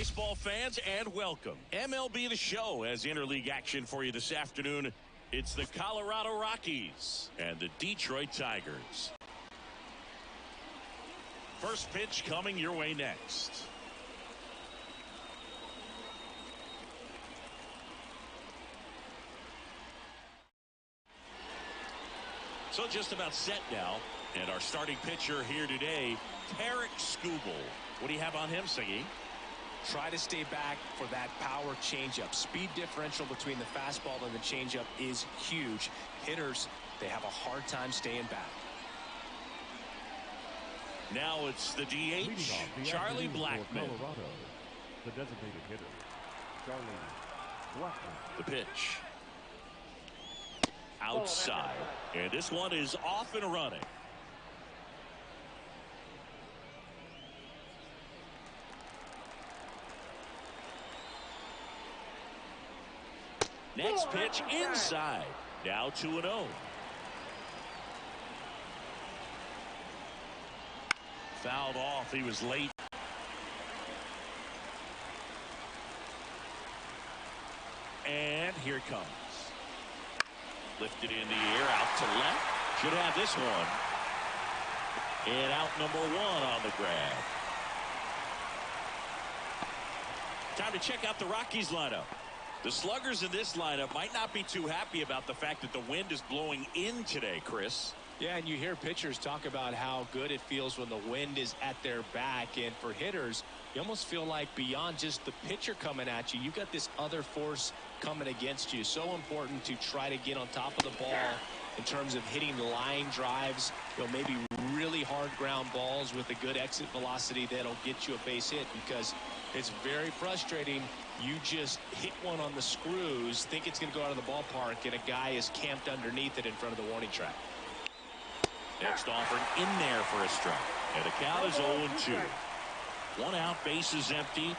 baseball fans, and welcome. MLB The Show has interleague action for you this afternoon. It's the Colorado Rockies and the Detroit Tigers. First pitch coming your way next. So just about set now. And our starting pitcher here today, Tarek Skubal. What do you have on him, Siggy? Try to stay back for that power changeup. Speed differential between the fastball and the changeup is huge. Hitters, they have a hard time staying back. Now it's the DH, Charlie Blackmon. Colorado, the designated hitter, Charlie Blackmon. The pitch. Outside. And this one is off and running. Next pitch inside. Now 2-0. Fouled off. He was late. And here it comes. Lifted in the air, out to left. Should have this one. And out number one on the grab. Time to check out the Rockies lineup. The sluggers in this lineup might not be too happy about the fact that the wind is blowing in today, Chris. Yeah, and you hear pitchers talk about how good it feels when the wind is at their back. And for hitters, you almost feel like beyond just the pitcher coming at you, you've got this other force coming against you. So important to try to get on top of the ball in terms of hitting line drives, maybe really hard ground balls with a good exit velocity that'll get you a base hit, because it's very frustrating. You just hit one on the screws, think it's going to go out of the ballpark, and a guy is camped underneath it in front of the warning track. Next offer in there for a strike. And the count is 0-2. One out, bases empty.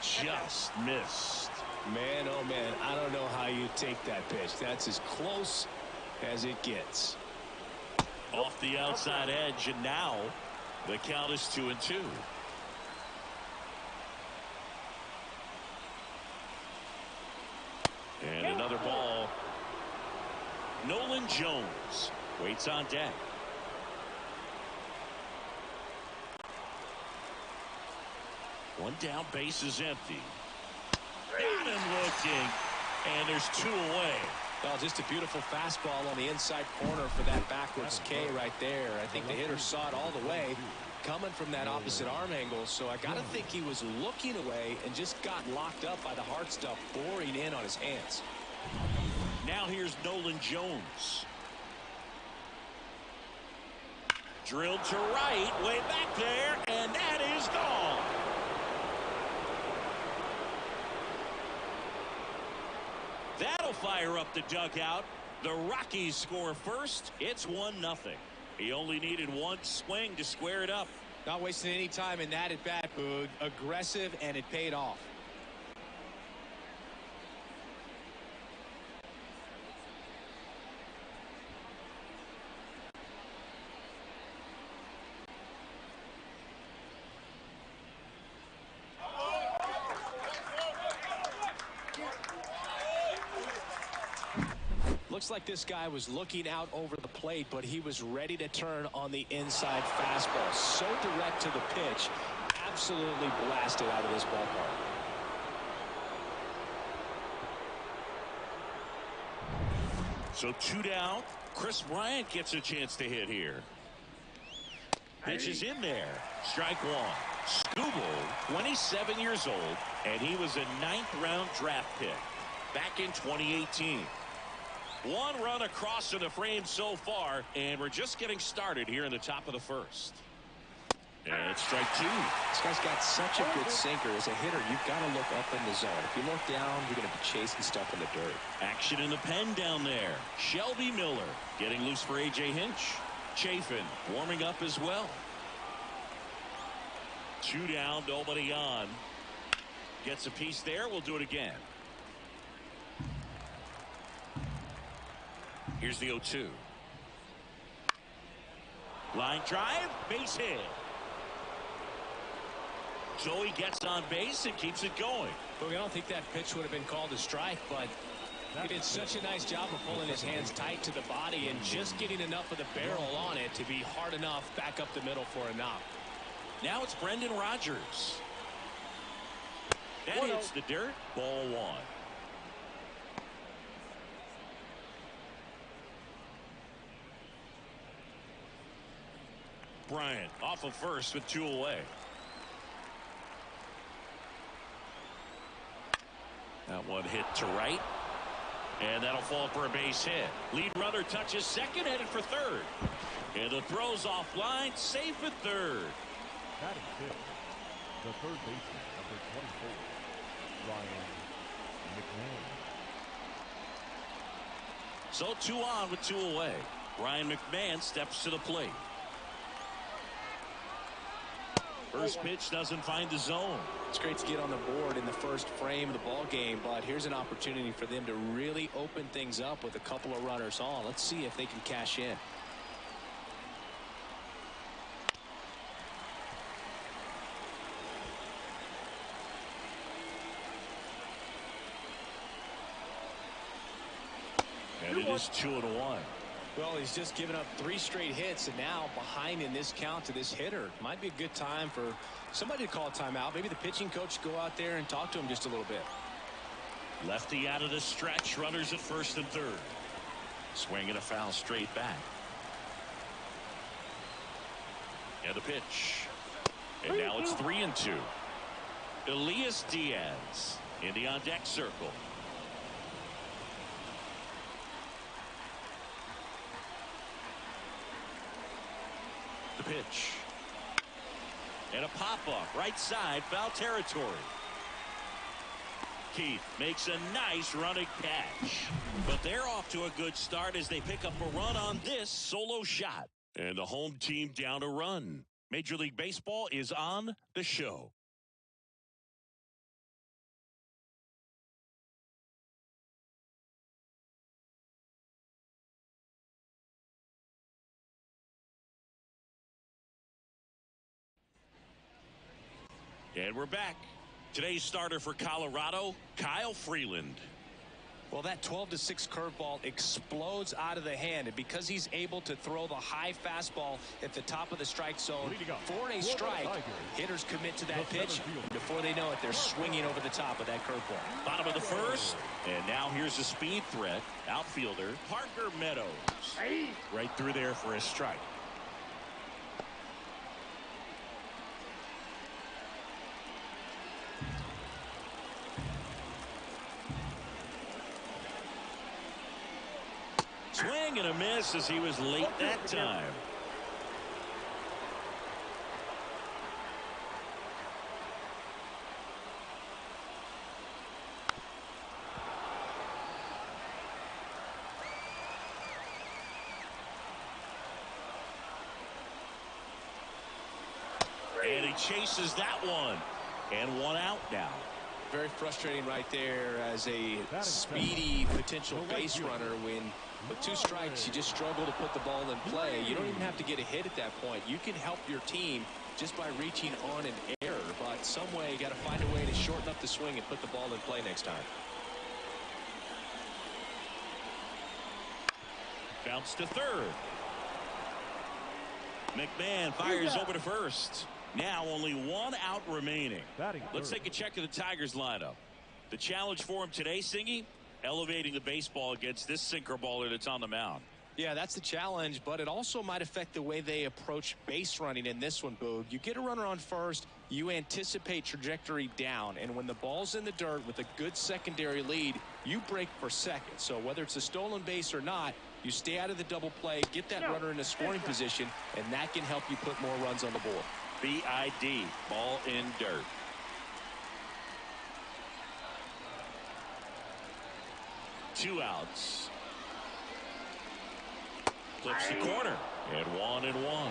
Just missed. Man, oh man, I don't know how you take that pitch. That's as close as it gets. Off the outside edge, and now the count is 2-2. And another ball. Nolan Jones waits on deck. One down, base is empty. Got him looking, and there's two away. Well, just a beautiful fastball on the inside corner for that backwards K right there. I think the hitter saw it all the way coming from that opposite arm angle, so I got to think he was looking away and just got locked up by the hard stuff boring in on his hands. Now here's Nolan Jones. Drilled to right, way back there, and that is gone. That'll fire up the dugout. The Rockies score first. It's 1-0. He only needed one swing to square it up. Not wasting any time in that at bat. Aggressive, and it paid off. Looks like this guy was looking out over the plate, but he was ready to turn on the inside fastball. So direct to the pitch. Absolutely blasted out of this ballpark. So 2 down. Chris Bryant gets a chance to hit here. Pitch is in there. Strike one. Skubal, 27 years old, and he was a 9th-round draft pick back in 2018. One run across to the frame so far, and we're just getting started here in the top of the first. And it's strike two. This guy's got such a good sinker. As a hitter, you've got to look up in the zone. If you look down, you're going to be chasing stuff in the dirt. Action in the pen down there. Shelby Miller getting loose for A.J. Hinch. Chafin warming up as well. 2 down, nobody on. Gets a piece there. We'll do it again. Here's the 0-2. Line drive, base hit. So he gets on base and keeps it going. Look, I don't think that pitch would have been called a strike, but he did such a nice job of pulling his hands tight to the body and just getting enough of the barrel on it to be hard enough back up the middle for a knock. Now it's Brendan Rodgers. That hits the dirt. Ball one. Bryant off of first with 2 away. That one hit to right. And that'll fall for a base hit. Lead runner touches second, headed for third. And the throw's offline, safe at third. That is it. The third baseman, number 24, Ryan McMahon. So 2 on with 2 away. Ryan McMahon steps to the plate. First pitch doesn't find the zone. It's great to get on the board in the first frame of the ball game, but here's an opportunity for them to really open things up with a couple of runners on. Let's see if they can cash in. And it is 2-1. Well, he's just given up 3 straight hits, and now behind in this count to this hitter. Might be a good time for somebody to call a timeout. Maybe the pitching coach go out there and talk to him just a little bit. Lefty out of the stretch. Runners at first and third. Swing and a foul straight back. And the pitch. And now it's 3-2. Elias Diaz in the on-deck circle. The pitch. And a pop-up right side, foul territory. Keith makes a nice running catch. But they're off to a good start as they pick up a run on this solo shot. And the home team down a run. Major League Baseball is on the show. And we're back. Today's starter for Colorado, Kyle Freeland. Well, that 12-6 curveball explodes out of the hand, and because he's able to throw the high fastball at the top of the strike zone for a strike, hitters commit to that pitch. Before they know it, they're swinging over the top of that curveball. Bottom of the first, and now here's a speed threat. Outfielder Parker Meadows. Right through there for a strike. Swing and a miss as he was late that time. And he chases that one. And 1 out now. Very frustrating right there as a speedy potential base runner when with 2 strikes you just struggle to put the ball in play. You don't even have to get a hit at that point. You can help your team just by reaching on an error, but some way you got to find a way to shorten up the swing and put the ball in play next time. Bounce to third. McMahon fires over to first. Now only 1 out remaining. Let's take a check of the Tigers lineup. The challenge for him today, Singy, elevating the baseball against this sinker baller that's on the mound. Yeah, that's the challenge, but it also might affect the way they approach base running in this one, Boog. You get a runner on first, you anticipate trajectory down, and when the ball's in the dirt with a good secondary lead, you break for second. So whether it's a stolen base or not, you stay out of the double play, get that runner in a scoring position, and that can help you put more runs on the board. BID, ball in dirt. Two outs. Flips the corner. And 1-1.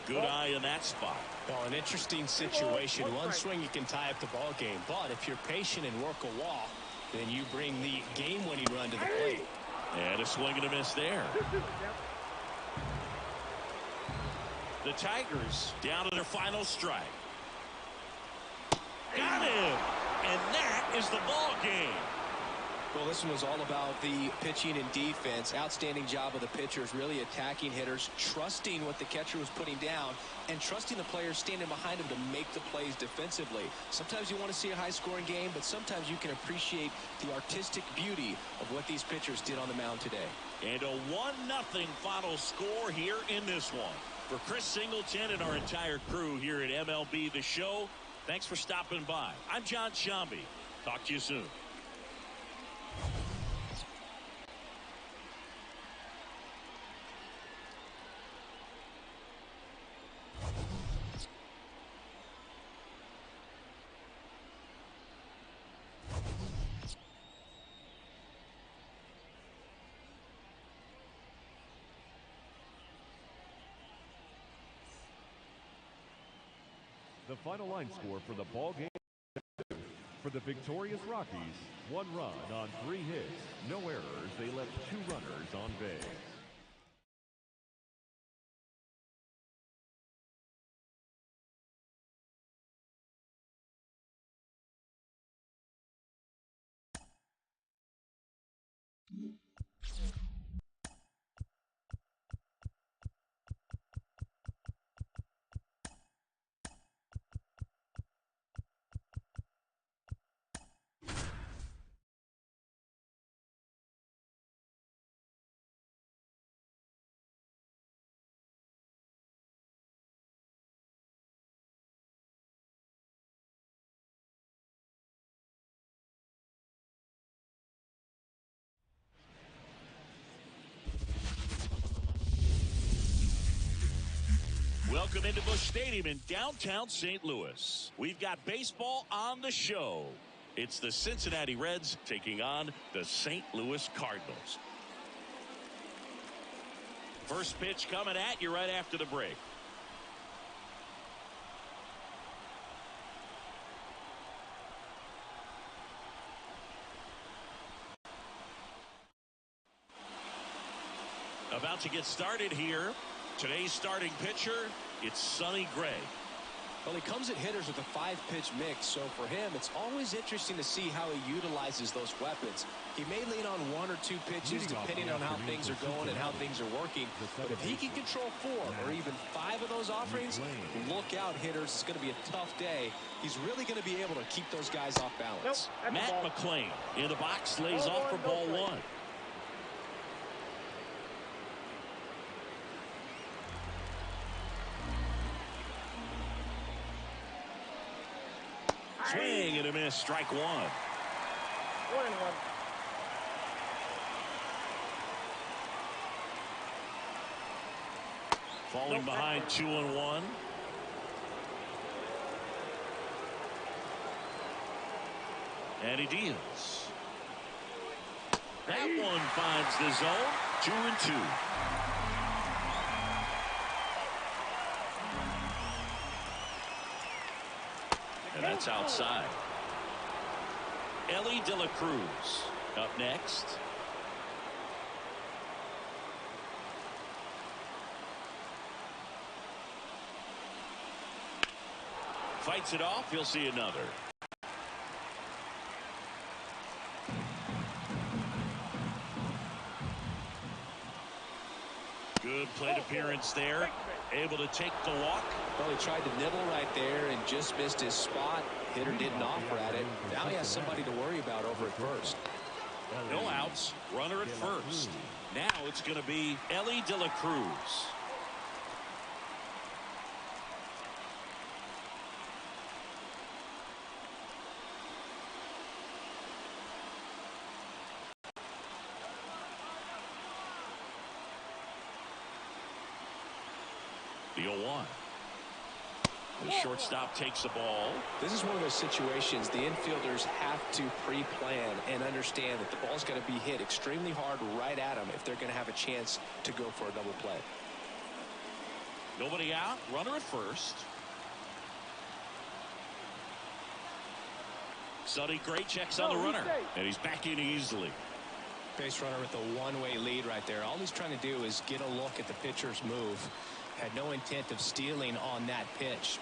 Good eye in that spot. Well, an interesting situation. One swing you can tie up the ball game, but if you're patient and work a walk, then you bring the game-winning run to the plate. And a swing and a miss there. The Tigers down to their final strike. Got him. And that is the ball game. Well, this one was all about the pitching and defense. Outstanding job of the pitchers, really attacking hitters, trusting what the catcher was putting down, and trusting the players standing behind him to make the plays defensively. Sometimes you want to see a high-scoring game, but sometimes you can appreciate the artistic beauty of what these pitchers did on the mound today. And a 1-0 final score here in this one. For Chris Singleton and our entire crew here at MLB The Show, thanks for stopping by. I'm John Shambi. Talk to you soon. The final line score for the ball game for the victorious Rockies: 1 run on 3 hits, no errors. They left 2 runners on base. Welcome into Busch Stadium in downtown St. Louis. We've got baseball on the show. It's the Cincinnati Reds taking on the St. Louis Cardinals. First pitch coming at you right after the break. About to get started here. Today's starting pitcher, it's Sonny Gray. Well, he comes at hitters with a 5-pitch mix, so for him, it's always interesting to see how he utilizes those weapons. He may lean on 1 or 2 pitches depending on how things are going and how things are working, but if he can control 4 or even 5 of those offerings, look out, hitters. It's going to be a tough day. He's really going to be able to keep those guys off balance. Matt McClain in the box lays off for ball 1. Swing and a miss, strike 1. 1-1. Falling behind 2-1. And he deals. That one finds the zone. 2-2. And that's outside. Ellie De La Cruz up next. Fights it off. He'll see another. Good plate appearance there. Able to take the walk. Well, he tried to nibble right there and just missed his spot. Hitter didn't offer at it. Now he has somebody to worry about over at first. No outs. Runner at first. Now it's going to be Ellie De La Cruz. The 0-1. The shortstop takes the ball. This is one of those situations the infielders have to pre-plan and understand that the ball's going to be hit extremely hard right at them if they're going to have a chance to go for a double play. Nobody out. Runner at first. Sonny Gray checks on the runner. And he's back in easily. Base runner with a one-way lead right there. All he's trying to do is get a look at the pitcher's move. Had no intent of stealing on that pitch.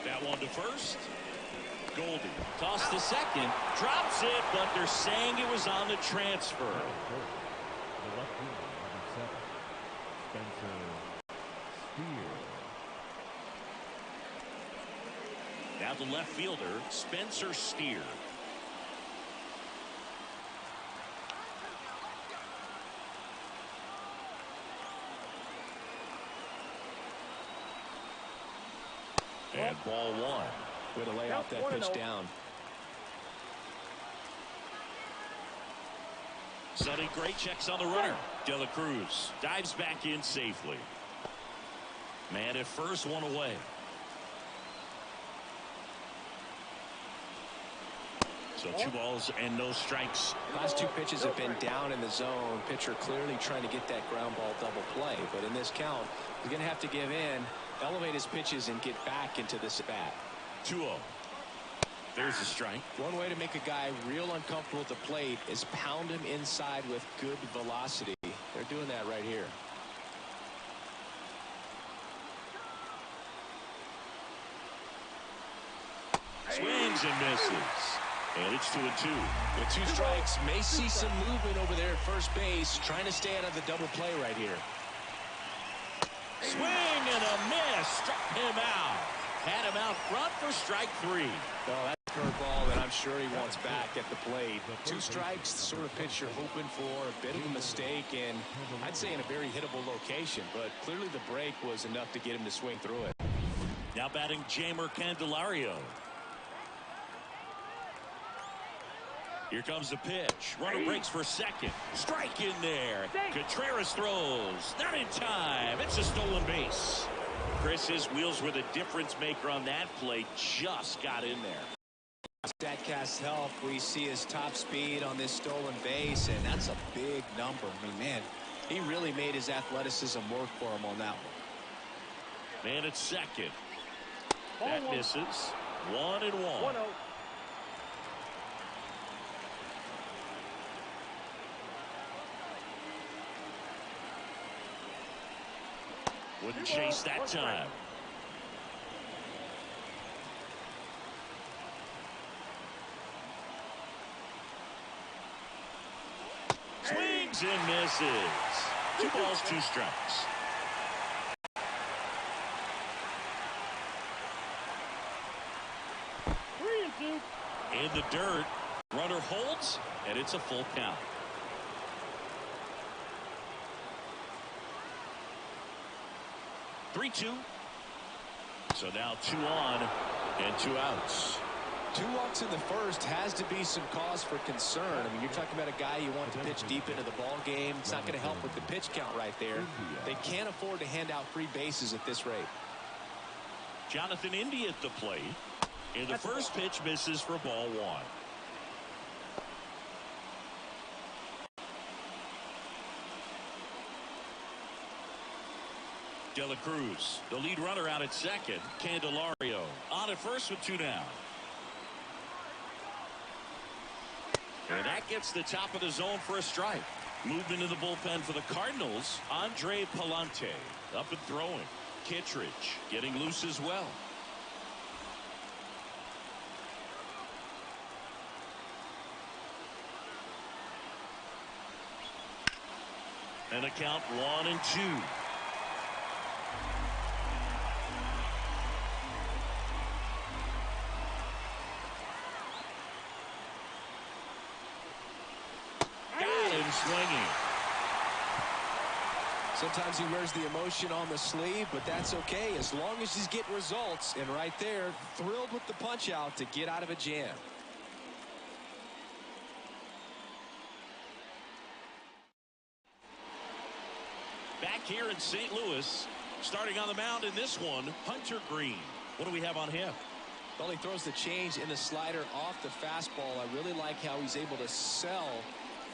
That one to first. Goldie tossed to second, drops it, but they're saying it was on the transfer. The left fielder, number 7, Spencer Steer. Now the left fielder, Spencer Steer. And ball 1. Way to lay out that pitch down. Sonny Gray checks on the runner. De La Cruz dives back in safely. Man at first, one away. So 2 balls and no strikes. Last 2 pitches have been down in the zone. Pitcher clearly trying to get that ground ball double play. But in this count, he's going to have to give in, elevate his pitches, and get back into this at bat. 2-0. There's a strike. One way to make a guy real uncomfortable at the plate is pound him inside with good velocity. They're doing that right here. Swings and misses. And it's 2-2. With 2 strikes, may see some movement over there at first base, trying to stay out of the double play right here. Swing and a miss. Struck him out. Had him out front for strike 3. Well, that's a curveball that I'm sure he wants back at the plate. 2 strikes, the sort of pitch you're hoping for. A bit of a mistake, and I'd say in a very hittable location. But clearly the break was enough to get him to swing through it. Now batting Jeimer Candelario. Here comes the pitch. Runner breaks for second. Strike in there. Contreras throws. Not in time. It's a stolen base. Chris, his wheels were the difference maker on that play. Just got in there. StatCast help. We see his top speed on this stolen base, and that's a big number. I mean, man, he really made his athleticism work for him on that one. Man at second. That misses. 1-1. Wouldn't chase that time. Swings and misses. 2 balls, 2 strikes. In the dirt. Runner holds, and it's a full count. Three-two. So now 2 on and 2 outs. 2 walks in the first has to be some cause for concern. I mean, you're talking about a guy you want to pitch deep into the ball game. It's not going to help with the pitch count right there. They can't afford to hand out free bases at this rate. Jonathan India at the plate. And the first pitch misses for ball 1. De La Cruz, the lead runner out at second. Candelario on at first with 2 down. And that gets the top of the zone for a strike. Movement in the bullpen for the Cardinals. Andre Palante up and throwing. Kittredge getting loose as well. And the count 1-2. Swinging. Sometimes he wears the emotion on the sleeve, but that's okay as long as he's getting results. And right there, thrilled with the punch out to get out of a jam. Back here in St. Louis, starting on the mound in this one, Hunter Green. What do we have on him? Well, he throws the change in the slider off the fastball. I really like how he's able to sell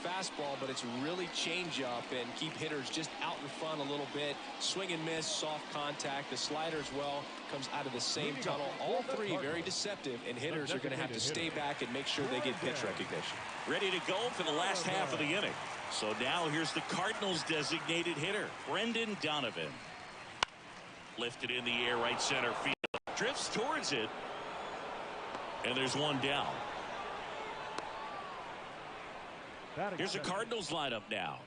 fastball, but it's really change up and keep hitters just out in front a little bit. Swing and miss, soft contact. The slider as well comes out of the same tunnel. All 3 very deceptive, and hitters are going to have to stay back and make sure they get pitch recognition. Ready to go for the last half of the inning. So now here's the Cardinals designated hitter, Brendan Donovan. Lifted in the air, right center field. Drifts towards it. And there's one down. Here's the Cardinals lineup now.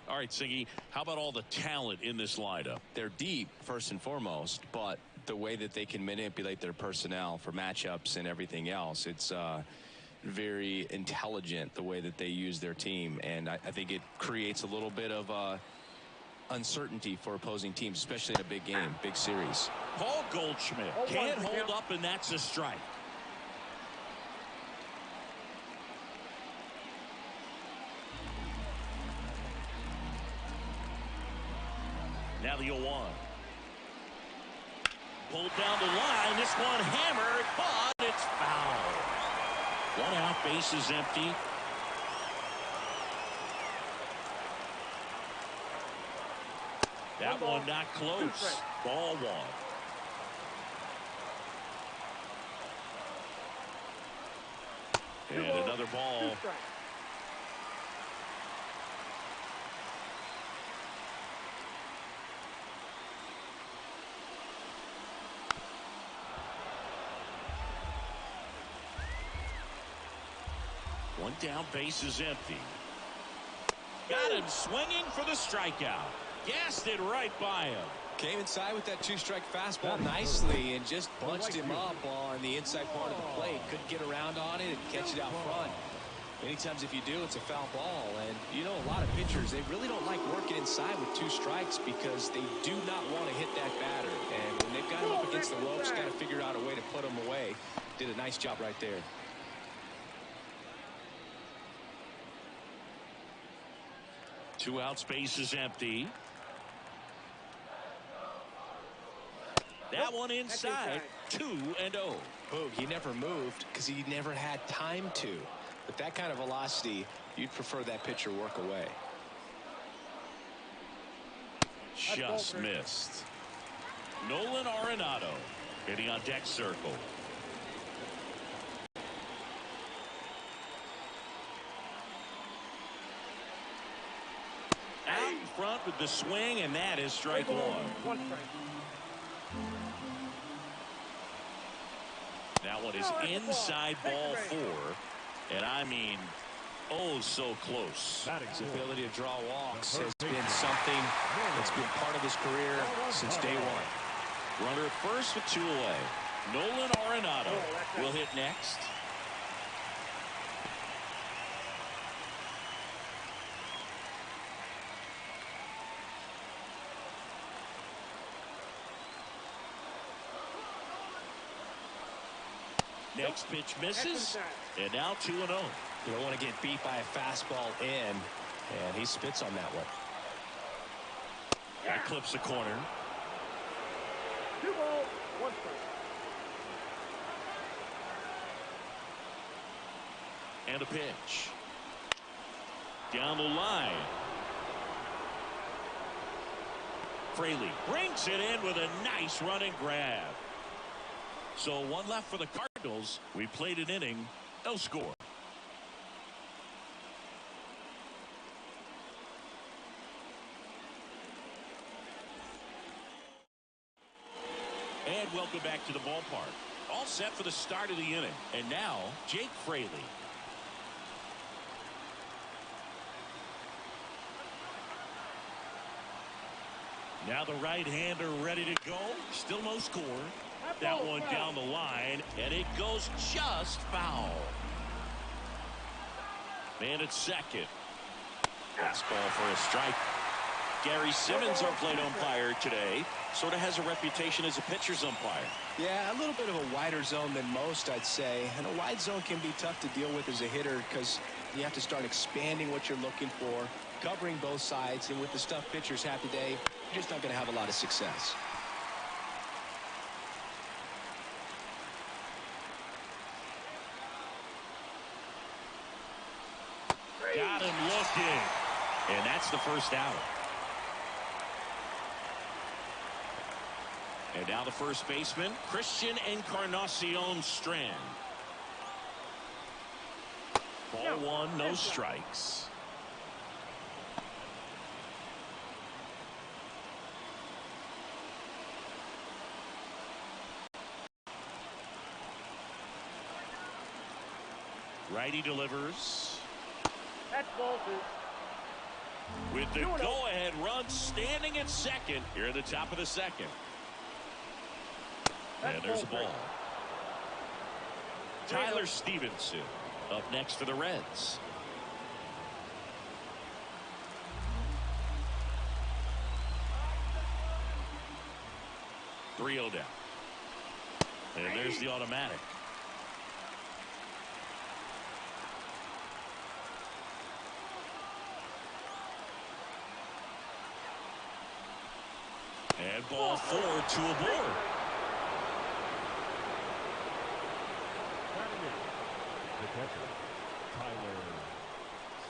All right, Siggy, how about all the talent in this lineup? They're deep, first and foremost, but the way that they can manipulate their personnel for matchups and everything else, it's very intelligent the way that they use their team. And I think it creates a little bit of uncertainty for opposing teams, especially in a big game, big series. Paul Goldschmidt can't hold up, and that's a strike. Now the 0-1. Pulled down the line. This one hammered, but it's foul. One out, base is empty. That one not close. Ball one. And another ball. One down, base is empty. Got him swinging for the strikeout. Gassed it right by him. Came inside with that two-strike fastball nicely and just bunched him up on the inside part of the plate. Couldn't get around on it and catch it out front. Many times if you do, it's a foul ball. And you know, a lot of pitchers, they really don't like working inside with two strikes because they do not want to hit that batter. And when they've got him up against the ropes, got to figure out a way to put him away. Did a nice job right there. Two outs, base is empty. That one inside. 2-0. Boog, he never moved because he never had time to. With that kind of velocity, you'd prefer that pitcher work away. Just missed. Nolan Arenado hitting on deck circle. Out in front with the swing, and that is strike one. That one is inside ball four. And I mean, oh, so close. His ability to draw walks has been something that's been part of his career since day one. Runner at first with two away. Nolan Arenado will hit next. Next pitch misses, and now 2-0. You don't want to get beat by a fastball in, and he spits on that one. That clips the corner. 2 balls, 1 strike. And a pitch. Down the line. Fraley brings it in with a nice running grab. So one left for the Cardinals. We played an inning, no score. And welcome back to the ballpark. All set for the start of the inning. And now, Jake Fraley. Now the right-hander ready to go. Still no score. That one down the line, and it goes just foul. Man at second. That's ball for a strike. Gary Simmons, our plate umpire today, sort of has a reputation as a pitcher's umpire. Yeah, a little bit of a wider zone than most, I'd say. And a wide zone can be tough to deal with as a hitter because you have to start expanding what you're looking for, covering both sides, and with the stuff pitchers have today, you're just not going to have a lot of success. Got him looking, and that's the first out. And now the first baseman, Christian Encarnacion Strand. Ball one, no strikes. Righty delivers. That's ball two. With the go-ahead run standing at second here at the top of the second. And there's the ball. Tyler Stevenson up next for the Reds. Three-0 down. And there's the automatic. And ball 4 to a board. The catcher, Tyler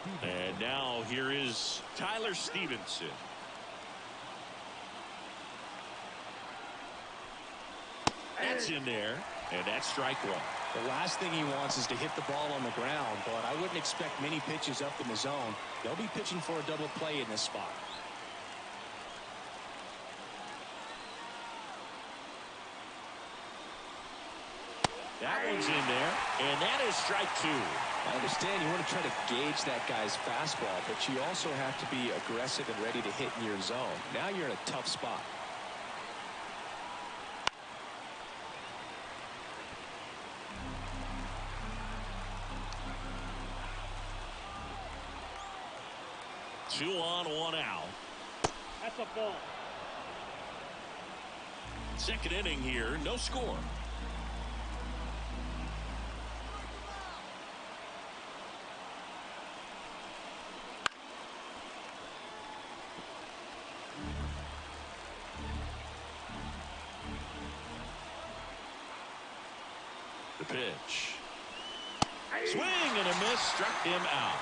Stevenson. And now here is Tyler Stevenson. That's in there, and that's strike one. The last thing he wants is to hit the ball on the ground, but I wouldn't expect many pitches up in the zone. They'll be pitching for a double play in this spot. That one's in there, and that is strike two. I understand you want to try to gauge that guy's fastball, but you also have to be aggressive and ready to hit in your zone. Now you're in a tough spot. Two on, one out. That's a ball. Second inning here, no score. The pitch. Swing and a miss, struck him out.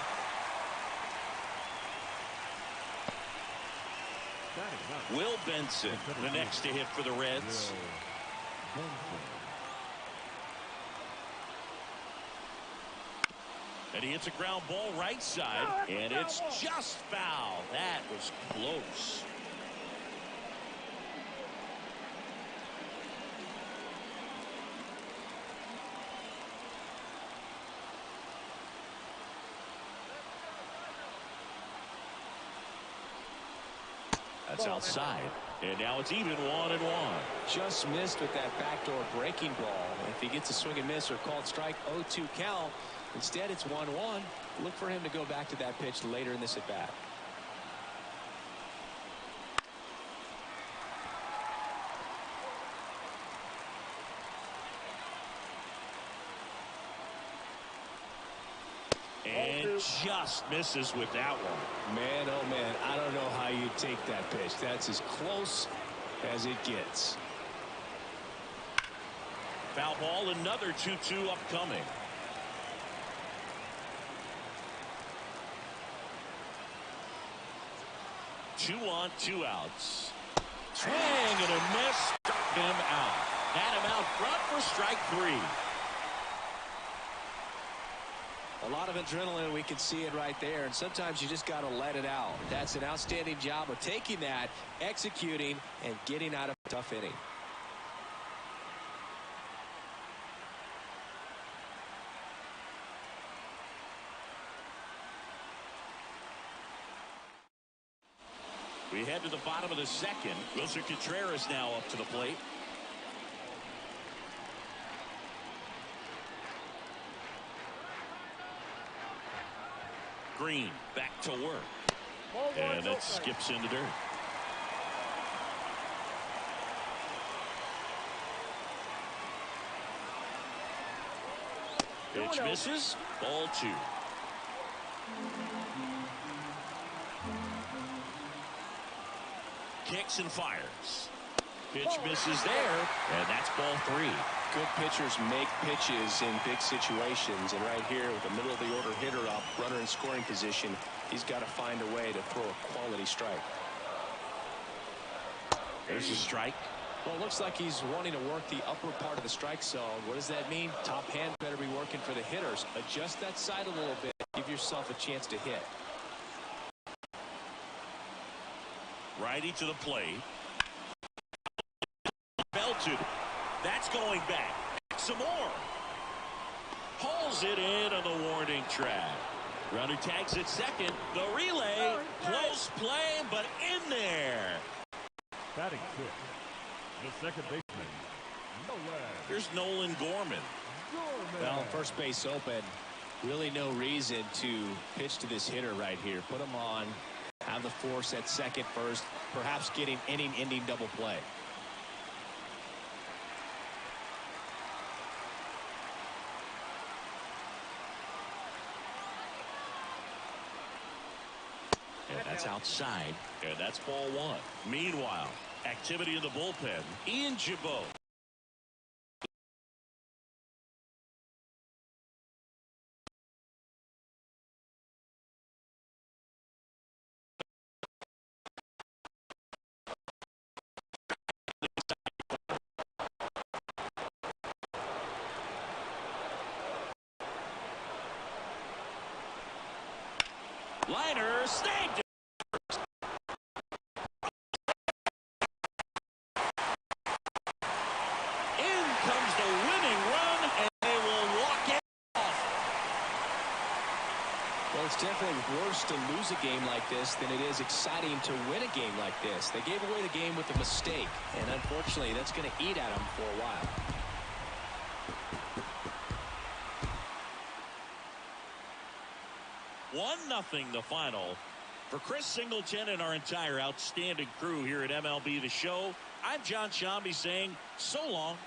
Will Benson, the next to hit for the Reds. And he hits a ground ball right side, and it's just foul. That was close. That's outside, and now it's even 1-1. Just missed with that backdoor breaking ball. If he gets a swing and miss or called strike, 0-2 count. Instead, it's 1-1. Look for him to go back to that pitch later in this at bat. And just misses with that one. Man, oh man, I don't know how you take that pitch. That's as close as it gets. Foul ball, another 2-2 upcoming. Two on, two outs. Swing and a miss, struck him out. Had him out front for strike three. A lot of adrenaline, we can see it right there, and sometimes you just got to let it out. That's an outstanding job of taking that, executing, and getting out of a tough inning. We head to the bottom of the second. Wilson Contreras now up to the plate. Green back to work. And it skips into dirt. Pitch misses. Ball two. Kicks and fires. Pitch misses there, and that's ball three. Good pitchers make pitches in big situations, and right here with the middle of the order hitter up, runner in scoring position, he's got to find a way to throw a quality strike. There's a strike. Well, it looks like he's wanting to work the upper part of the strike zone. What does that mean? Top hand better be working for the hitters. Adjust that side a little bit. Give yourself a chance to hit. Righty to the plate. Belted. That's going back. Some more. Pulls it in on the warning track. Runner tags at second. The relay. Close play, but in there. Batting fifth, the second baseman, Nolan. Here's Nolan Gorman. Well, first base open. Really no reason to pitch to this hitter right here. Put him on. Have the force at second first. Perhaps getting inning-ending double play. And that's outside. And that's ball one. Meanwhile, activity in the bullpen. Ian Gibaut. Liner snagged it. In comes the winning run, and they will walk it off. Well, it's definitely worse to lose a game like this than it is exciting to win a game like this. They gave away the game with a mistake, and unfortunately, that's going to eat at them for a while. 1-0 the final. For Chris Singleton and our entire outstanding crew here at MLB The Show, I'm John Shambi saying so long.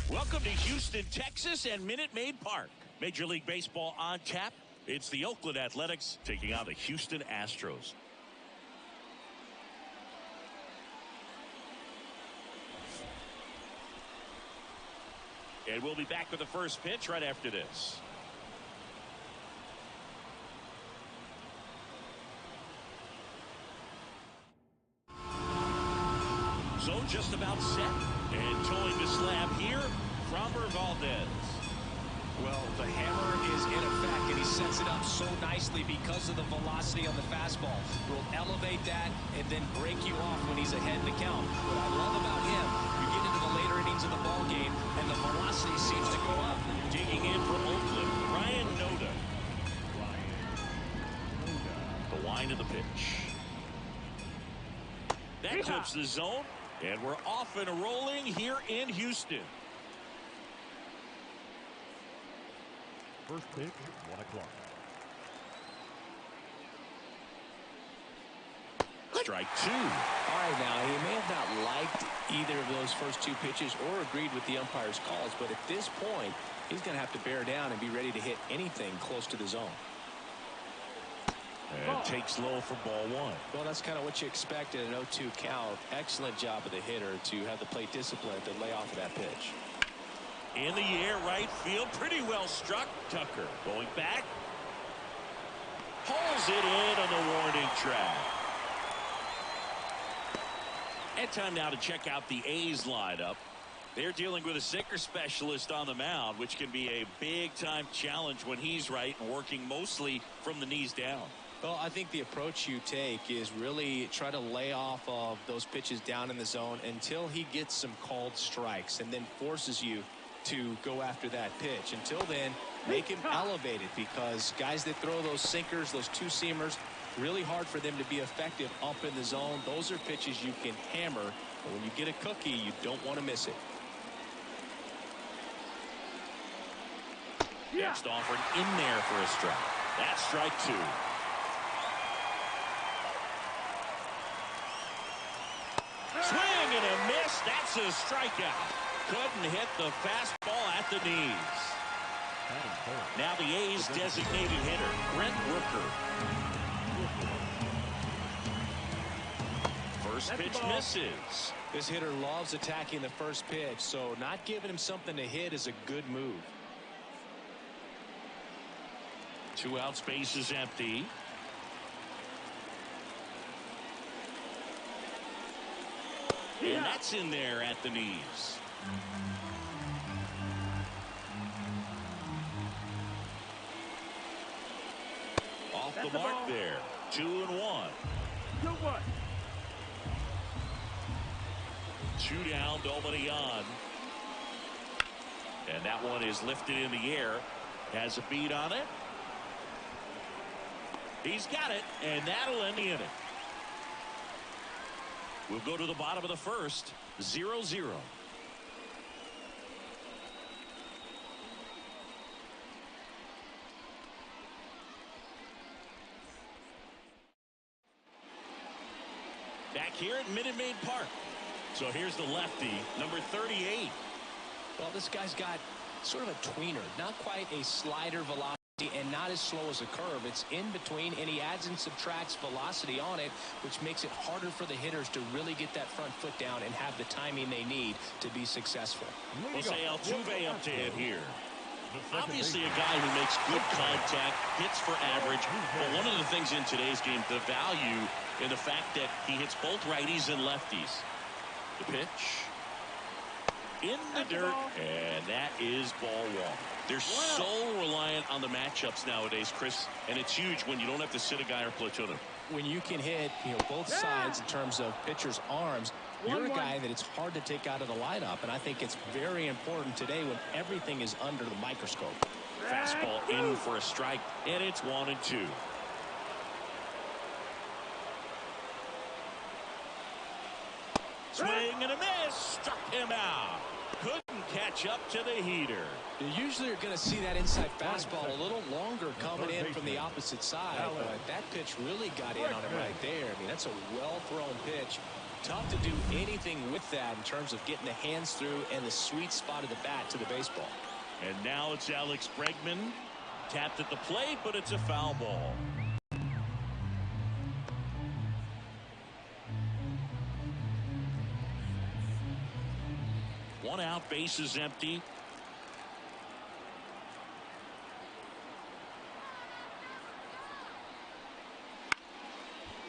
Welcome to Houston, Texas and Minute Maid Park. Major League Baseball on tap. It's the Oakland Athletics taking on the Houston Astros. And we'll be back with the first pitch right after this. Zone just about set. And towing the slab here, Framber Valdez. Well, the hammer is in effect, and he sets it up so nicely because of the velocity on the fastball. Will elevate that and then break you off when he's ahead in the count. What I love about him, you get into the later innings of the ball game, and the velocity seems to go up. Digging in for Oakland, Ryan Noda. The line of the pitch. That clips the zone. And we're off and rolling here in Houston. First pitch, 1 o'clock. Strike two. All right, now, he may have not liked either of those first two pitches or agreed with the umpire's calls, but at this point, he's going to have to bear down and be ready to hit anything close to the zone. And takes low for ball one. Well, that's kind of what you expect in an 0-2 count. Excellent job of the hitter to have the plate discipline to lay off of that pitch. In the air, right field, pretty well struck. Tucker going back. Pulls it in on the warning track. And time now to check out the A's lineup. They're dealing with a sinker specialist on the mound, which can be a big-time challenge when he's right and working mostly from the knees down. Well, I think the approach you take is really try to lay off of those pitches down in the zone until he gets some called strikes and then forces you to go after that pitch. Until then, make him elevated, because guys that throw those sinkers, those two-seamers, Really hard for them to be effective up in the zone. Those are pitches you can hammer. But when you get a cookie, you don't want to miss it. Next offered in there for a strike. That's strike 2. Swing and a miss. That's a strikeout. Couldn't hit the fastball at the knees. Now the A's designated hitter, Brent Rooker. First pitch misses. This hitter loves attacking the first pitch, so not giving him something to hit is a good move. 2 outs, base is empty. And that's in there at the knees. Off the mark there. 2-1. 2-1. 2 down, nobody on. And that one is lifted in the air. Has a beat on it. He's got it, and that'll end the inning. We'll go to the bottom of the first. 0-0. Back here at Minute Maid Park. So here's the lefty, number 38. Well, this guy's got sort of a tweener, not quite a slider velocity and not as slow as a curve. It's in between, and he adds and subtracts velocity on it, which makes it harder for the hitters to really get that front foot down and have the timing they need to be successful. Jose Altuve up to hit here. Obviously a guy who makes good contact, hits for average, but one of the things in today's game, the value in the fact that he hits both righties and lefties. The pitch. In the dirt, and that is ball 1. They're so reliant on the matchups nowadays, Chris, and it's huge when you don't have to sit a guy or platoon him. When you can hit, both sides in terms of pitchers' arms, you're a guy that it's hard to take out of the lineup, and I think it's very important today when everything is under the microscope. Fastball in for a strike, and it's 1-2. Swing and a miss. Struck him out. Couldn't catch up to the heater. You usually are going to see that inside fastball a little longer coming in from the opposite side, but that pitch really got in on it right there. I mean, that's a well-thrown pitch. Tough to do anything with that in terms of getting the hands through and the sweet spot of the bat to the baseball. And now it's Alex Bregman. Tapped at the plate, but it's a foul ball. One out, base is empty.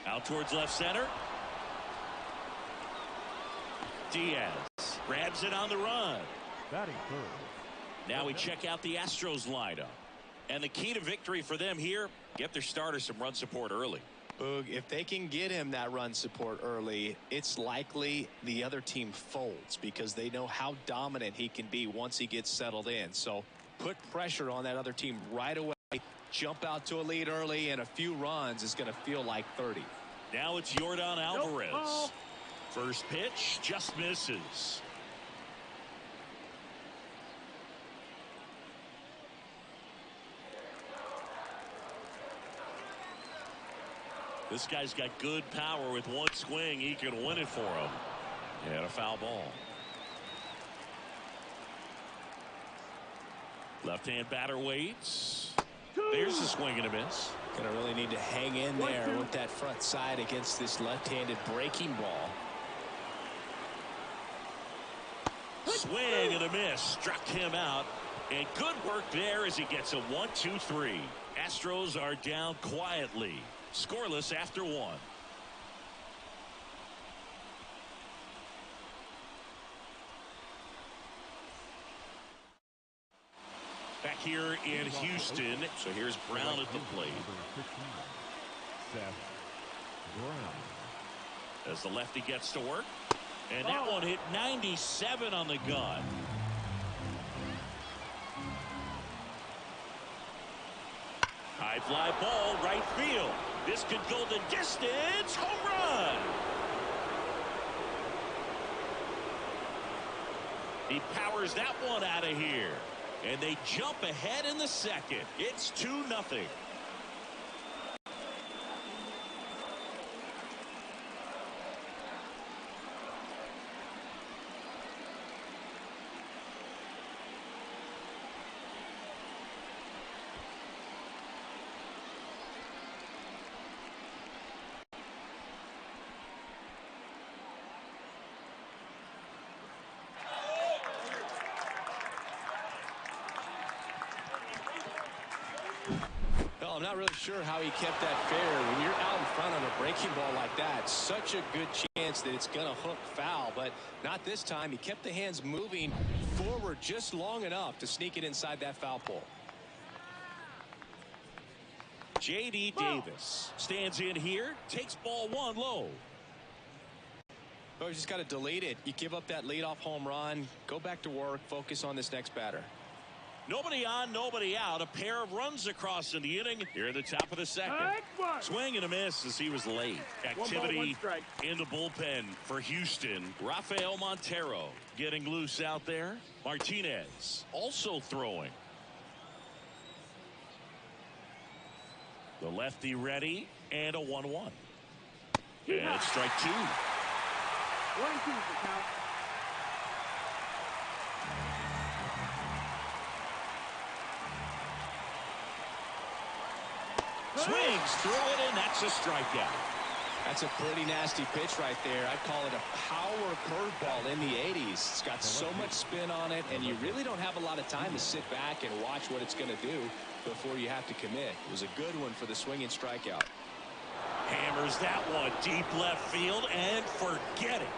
Out towards left center. Diaz grabs it on the run. Batting third. Now we check out the Astros lineup. And the key to victory for them here, get their starter some run support early. Boog, if they can get him that run support early, it's likely the other team folds because they know how dominant he can be once he gets settled in. So put pressure on that other team right away. Jump out to a lead early, and a few runs is going to feel like 30. Now it's Yordan Alvarez. First pitch just misses. This guy's got good power. With one swing, he can win it for him. And a foul ball. Left-hand batter waits. There's a swing and a miss. Going to really need to hang in there with that front side against this left-handed breaking ball. Swing and a miss. Struck him out. And good work there as he gets a 1-2-3. Astros are down quietly. Scoreless after 1. Back here in Houston. So here's Brown at the plate. Seth Brown. As the lefty gets to work. And that one hit 97 on the gun. High fly ball, right field. This could go the distance. Home run. He powers that one out of here. And they jump ahead in the second. It's 2-0. Well, I'm not really sure how he kept that fair. When you're out in front on a breaking ball like that, such a good chance that it's going to hook foul, but not this time. He kept the hands moving forward just long enough to sneak it inside that foul pole. J.D. Davis stands in here, takes ball one low. Oh, you just got to delete it. You give up that leadoff home run, go back to work, focus on this next batter. Nobody on, nobody out. A pair of runs across in the inning here at the top of the second. Swing and a miss as he was late. Activity in the bullpen for Houston. Rafael Montero getting loose out there. Martinez also throwing. The lefty ready and a 1-1. And it's strike two. 1-2 for count. Swings through it, and that's a strikeout. That's a pretty nasty pitch right there. I'd call it a power curveball in the 80s. It's got so much spin on it, and you really don't have a lot of time to sit back and watch what it's going to do before you have to commit. It was a good one for the swinging strikeout. Hammers that one deep left field, and forget it.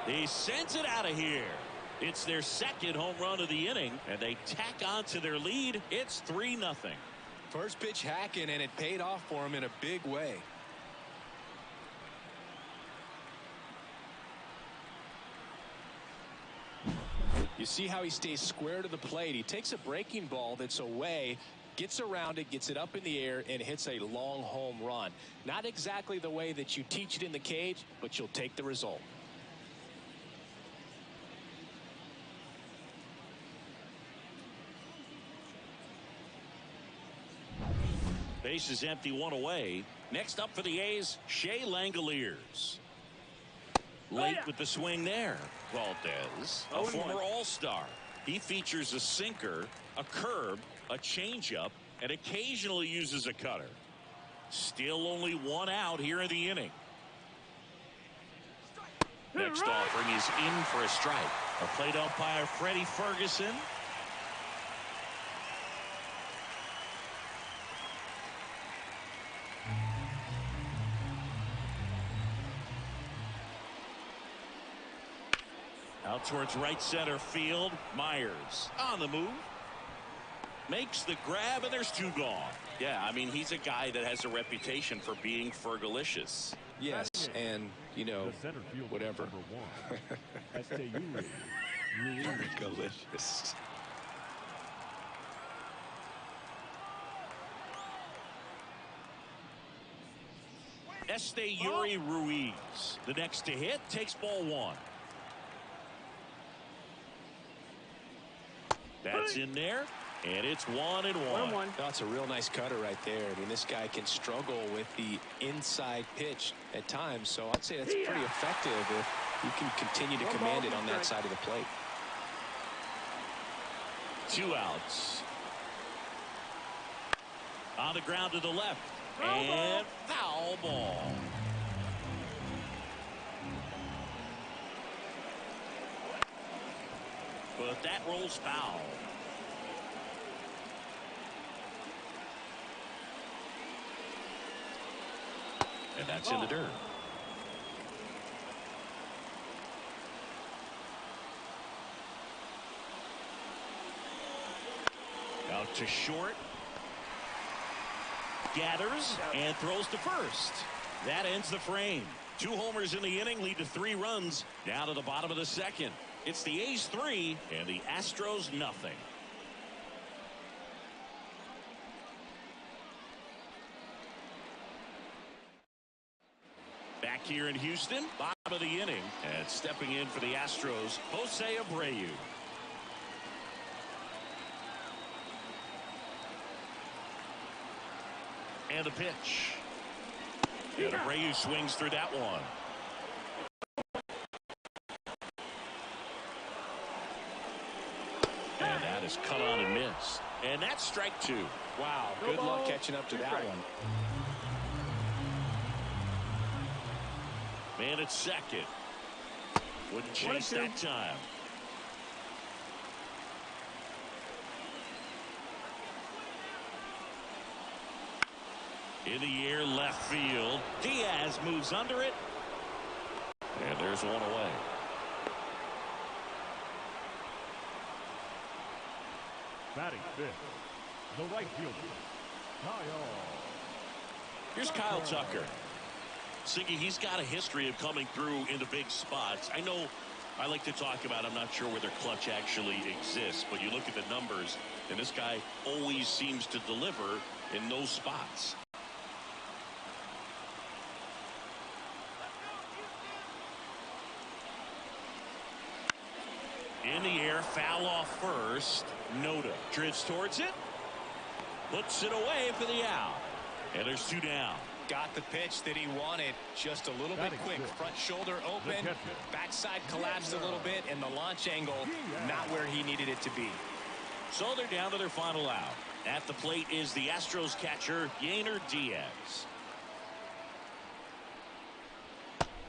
He sends it out of here. It's their second home run of the inning, and they tack on to their lead. It's 3-0. First pitch hacking, and it paid off for him in a big way. You see how he stays square to the plate. He takes a breaking ball that's away, gets around it, gets it up in the air, and hits a long home run. Not exactly the way that you teach it in the cage, but you'll take the result. Base is empty, one away. Next up for the A's, Shea Langoliers. Late with the swing there. Valdez, a former All-Star. He features a sinker, a curve, a changeup, and occasionally uses a cutter. Still only one out here in the inning. Next offering is in for a strike. A plate umpire, Freddie Ferguson. Out towards right center field. Myers on the move. Makes the grab, and there's two gone. Yeah, I mean, he's a guy that has a reputation for being fergalicious. Yes, and, you know, whatever. Fergalicious. Esteury Ruiz, the next to hit, takes ball one. That's in there, and it's 1-1. That's a real nice cutter right there. I mean, this guy can struggle with the inside pitch at times, so I'd say that's pretty effective if you can continue to command it on that side of the plate. 2 outs. On the ground to the left, and foul ball. But that rolls foul. And that's in the dirt. Out to short. Gathers and throws to first. That ends the frame. 2 homers in the inning lead to 3 runs. Down to the bottom of the second. It's the A's 3 and the Astros nothing. back here in Houston. Bottom of the inning. And stepping in for the Astros, Jose Abreu. And a pitch. And Abreu swings through that one. And that is cut on and missed. And that's strike two. Wow, good luck catching up to that one. Man at second. Wouldn't chase that time. In the air, left field. Diaz moves under it. And there's one away. Batting fifth, the right fielder, Kyle. Here's Kyle Tucker. Siggy, he's got a history of coming through into big spots. I know I like to talk about, I'm not sure where their clutch actually exists, but you look at the numbers, and this guy always seems to deliver in those spots. In the air, foul off first. Noda drifts towards it. Puts it away for the out. And there's two down. Got the pitch that he wanted. Just a little bit quick. Front shoulder open. Backside collapsed a little bit. And the launch angle not where he needed it to be. So they're down to their final out. At the plate is the Astros catcher, Yainer Diaz.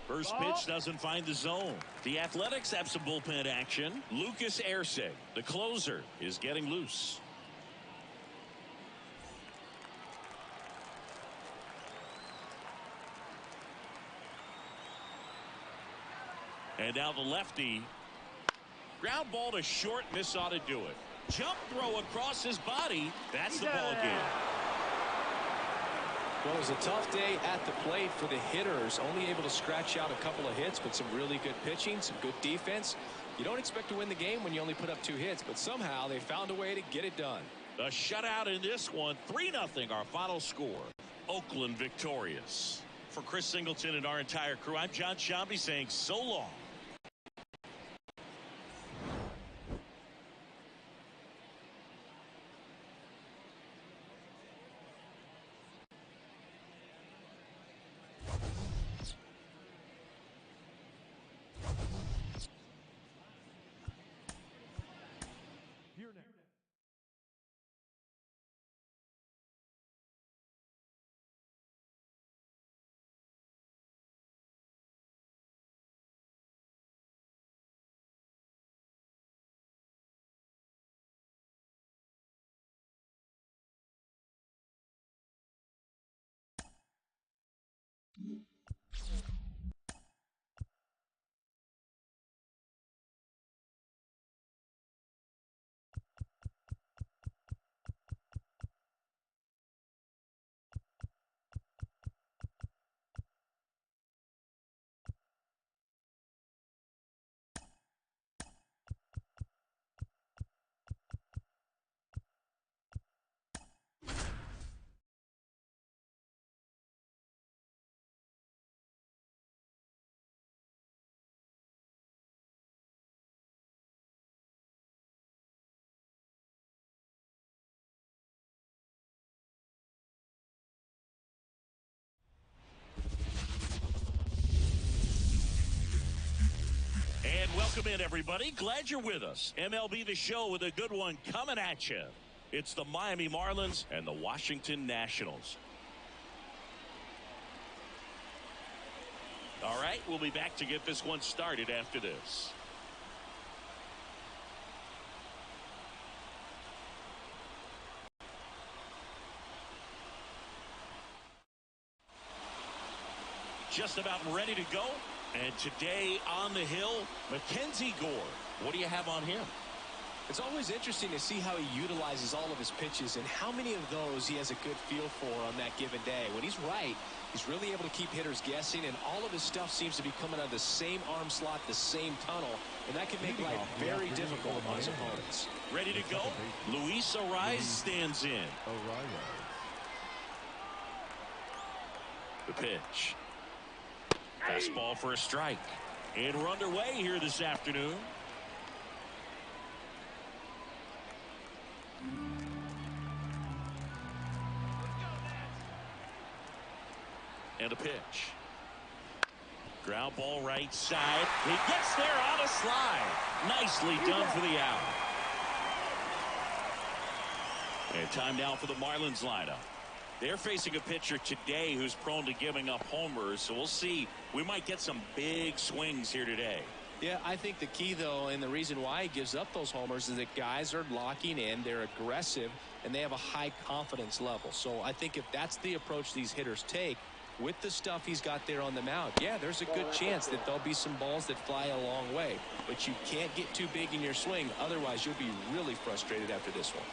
First pitch doesn't find the zone. The Athletics have some bullpen action. Lucas Erceg, the closer, is getting loose. And now the lefty. Ground ball to short. This ought to do it. Jump throw across his body. That's the ball game. Well, it was a tough day at the plate for the hitters. Only able to scratch out a couple of hits, but some really good pitching, some good defense. You don't expect to win the game when you only put up 2 hits, but somehow they found a way to get it done. A shutout in this one. 3-0 our final score. Oakland victorious. For Chris Singleton and our entire crew, I'm John Shambi saying so long. And welcome in, everybody. Glad you're with us. MLB The Show with a good one coming at you. It's the Miami Marlins and the Washington Nationals. All right, we'll be back to get this one started after this. Just about ready to go. And today on the hill, Mackenzie Gore. What do you have on him? It's always interesting to see how he utilizes all of his pitches and how many of those he has a good feel for on that given day. When he's right, he's really able to keep hitters guessing, and all of his stuff seems to be coming out of the same arm slot, the same tunnel, and that can make life very difficult on his opponents. Ready to go? Luis Ariz stands in. The pitch. Fastball for a strike. And we're underway here this afternoon. And a pitch. Ground ball right side. He gets there on a slide. Nicely done for the out. And time now for the Marlins lineup. They're facing a pitcher today who's prone to giving up homers, so we'll see. We might get some big swings here today. Yeah, I think the key, though, and the reason why he gives up those homers is that guys are locking in, they're aggressive, and they have a high confidence level. So I think if that's the approach these hitters take, with the stuff he's got there on the mound, yeah, there's a good chance that there'll be some balls that fly a long way. But you can't get too big in your swing, otherwise you'll be really frustrated after this one.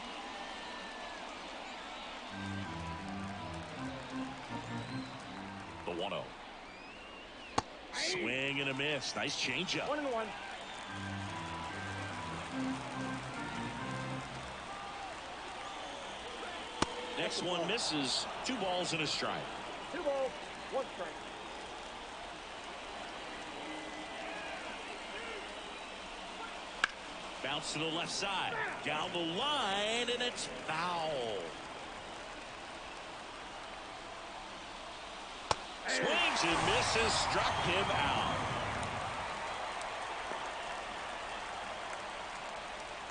The 1-0. Swing and a miss. Nice changeup. 1-1. Next one misses. 2 balls and a strike. 2 balls, 1 strike. Bounce to the left side. Down the line, and it's foul. Swings and misses. Struck him out.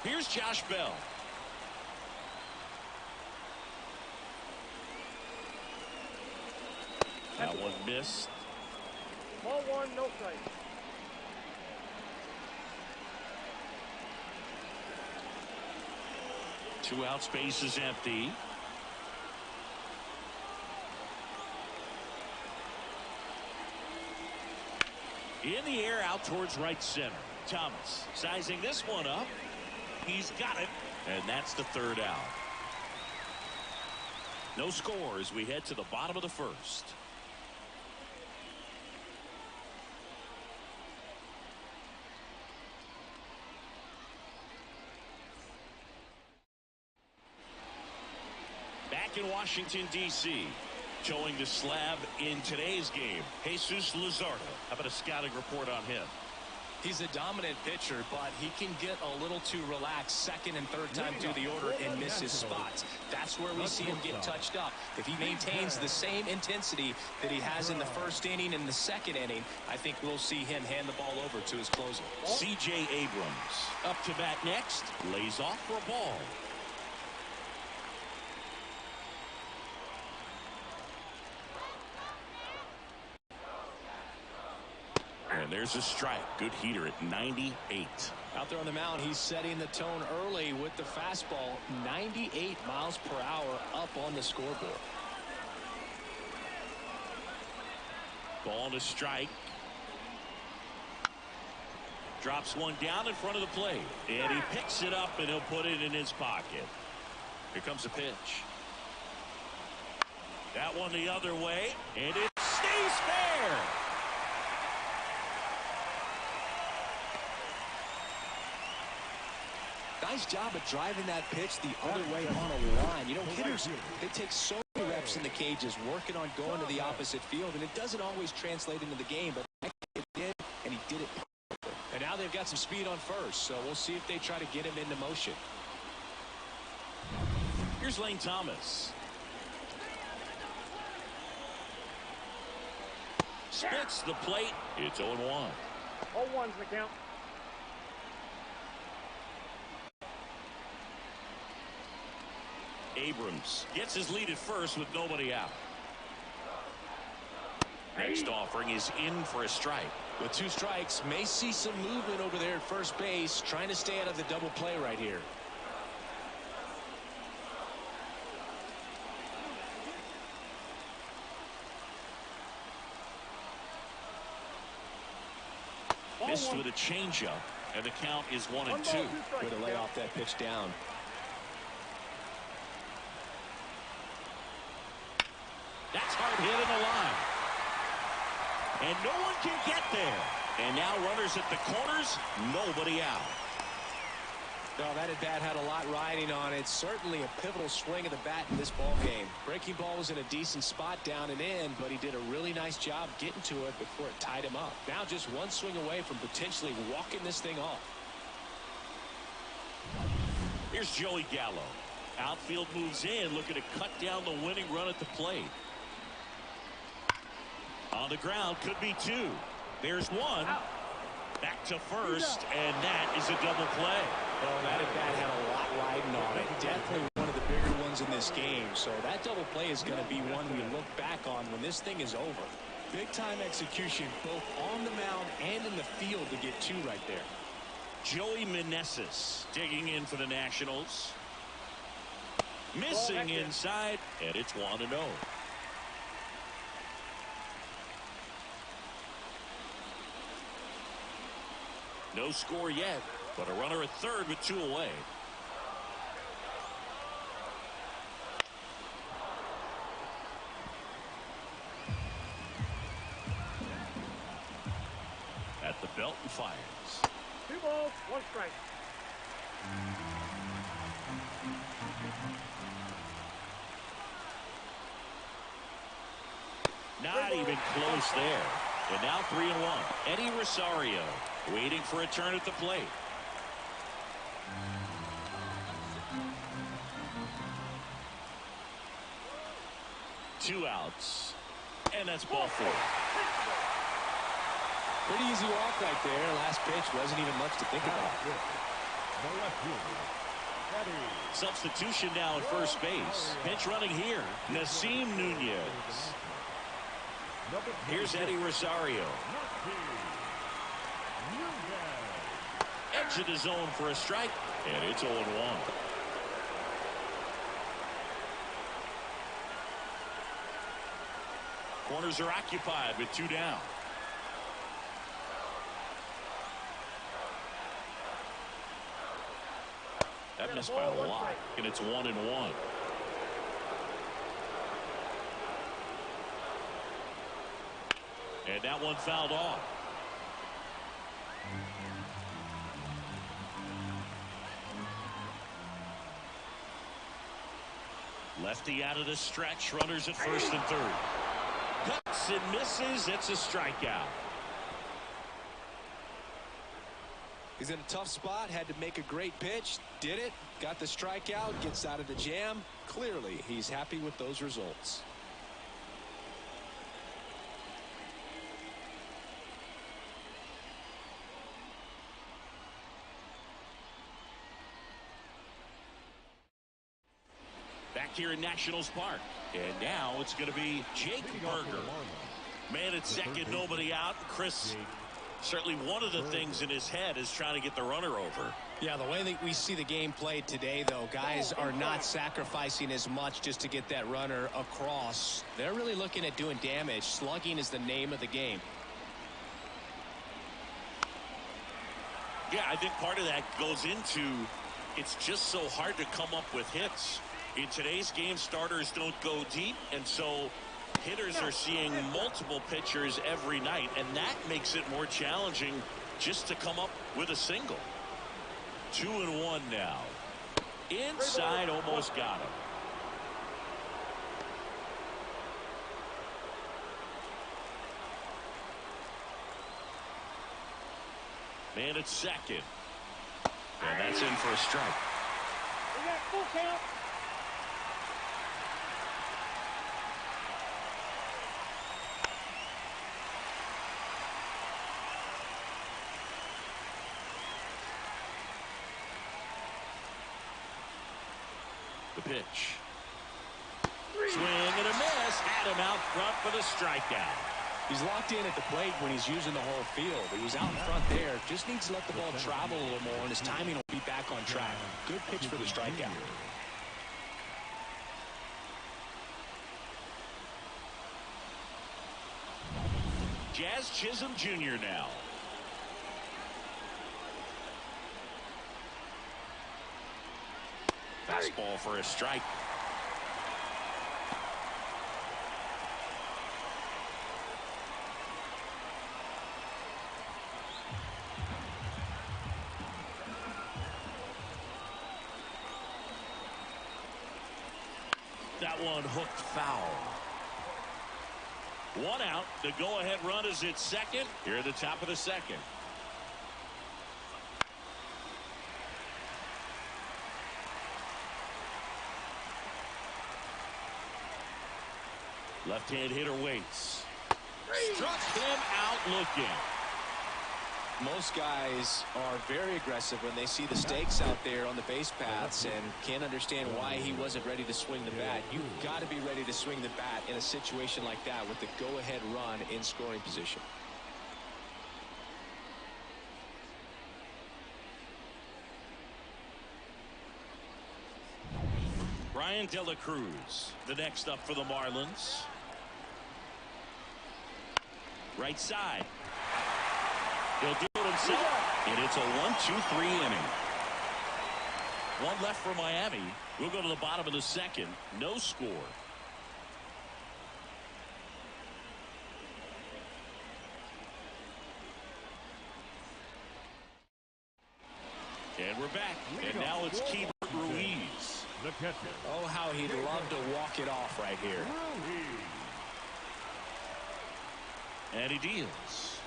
Here's Josh Bell. That one missed. Ball 1, no strike. Two out, space is empty. In the air, out towards right center. Thomas sizing this one up. He's got it, and that's the 3rd out. No score as we head to the bottom of the 1st. Back in Washington, D.C., showing the slab in today's game, Jesus Luzardo. How about a scouting report on him? He's a dominant pitcher, but he can get a little too relaxed second and third time through the order and miss his spots. That's where we see him get touched up. If he maintains the same intensity that he has in the 1st inning and the 2nd inning, I think we'll see him hand the ball over to his closer. C.J. Abrams up to bat next. Lays off for a ball. And there's a strike. Good heater at 98. Out there on the mound, he's setting the tone early with the fastball. 98 miles per hour up on the scoreboard. Ball to strike. Drops one down in front of the plate. And he picks it up, and he'll put it in his pocket. Here comes a pitch. That one the other way, and it stays fair. Nice job of driving that pitch the other way on a line. You know, hitters, they take so many reps in the cages working on going to the opposite field, and it doesn't always translate into the game, but it did, and he did it perfectly. And now they've got some speed on first, so we'll see if they try to get him into motion. Here's Lane Thomas. Spits the plate. It's 0-1. 0-1's the count. Abrams gets his lead at first with nobody out. Next offering is in for a strike. With 2 strikes, may see some movement over there at first base, trying to stay out of the double play right here. Missed with a changeup, and the count is 1-2. Way to lay off that pitch down. That's hard hit in the line. And no one can get there. And now runners at the corners, nobody out. No, that at-bat had a lot riding on it. Certainly a pivotal swing of the bat in this ball game. Breaking ball was in a decent spot down and in, but he did a really nice job getting to it before it tied him up. Now just one swing away from potentially walking this thing off. Here's Joey Gallo. Outfield moves in, looking to cut down the winning run at the plate. On the ground, could be two. There's one. Back to first, and that is a double play. Well, that at-bat had a lot riding on it. Definitely one of the bigger ones in this game. So that double play is going to be one we look back on when this thing is over. Big-time execution, both on the mound and in the field to get two right there. Joey Meneses digging in for the Nationals. Missing inside, and it's 1-0. No score yet, but a runner at third with two away. At the belt and fires. 2 balls, 1 strike. Not even close there. And now 3-1. Eddie Rosario waiting for a turn at the plate. Two outs. And that's ball 4. Pretty easy walk right there. Last pitch wasn't even much to think about. Substitution now at first base. Pitch running here. Nasim Nunez. Here's Eddie Rosario. Edge of the zone for a strike. And it's 0-1. Corners are occupied with 2 down. That missed by a lot. And it's 1-1. And that one fouled off. Lefty out of the stretch. Runners at first and third. Cuts and misses. It's a strikeout. He's in a tough spot. Had to make a great pitch. Did it. Got the strikeout. Gets out of the jam. Clearly, he's happy with those results. Back here in Nationals Park. And now it's going to be Jake Berger. Man at second, nobody out. Chris, certainly one of the things in his head is trying to get the runner over. Yeah, the way that we see the game played today, though, guys are not sacrificing as much just to get that runner across. They're really looking at doing damage. Slugging is the name of the game. Yeah, I think part of that goes into it's just so hard to come up with hits. In today's game, starters don't go deep, and so hitters are seeing multiple pitchers every night, and that makes it more challenging just to come up with a single. 2-1 now. Inside, almost got him. Man at second. And that's in for a strike. We got full count. The pitch. Swing and a miss. Had him out front for the strikeout. He's locked in at the plate when he's using the whole field. He was out in front there. Just needs to let the ball travel a little more, and his timing will be back on track. Good pitch for the strikeout. Jazz Chisholm Jr. now. Fastball for a strike. one hooked foul. One out. The go-ahead run is at second. Here at the top of the second. Left-hand hitter waits. Struck him out looking. Most guys are very aggressive when they see the stakes out there on the base paths and can't understand why he wasn't ready to swing the bat. You've got to be ready to swing the bat in a situation like that with the go-ahead run in scoring position. Brian De La Cruz, the next up for the Marlins. Right side. He'll do it himself. And it's a 1-2-3 inning. One left for Miami. We'll go to the bottom of the second. No score. And we're back. And now it's Keith Ruiz. The catcher. Oh, how he'd love to walk it off right here. And he deals.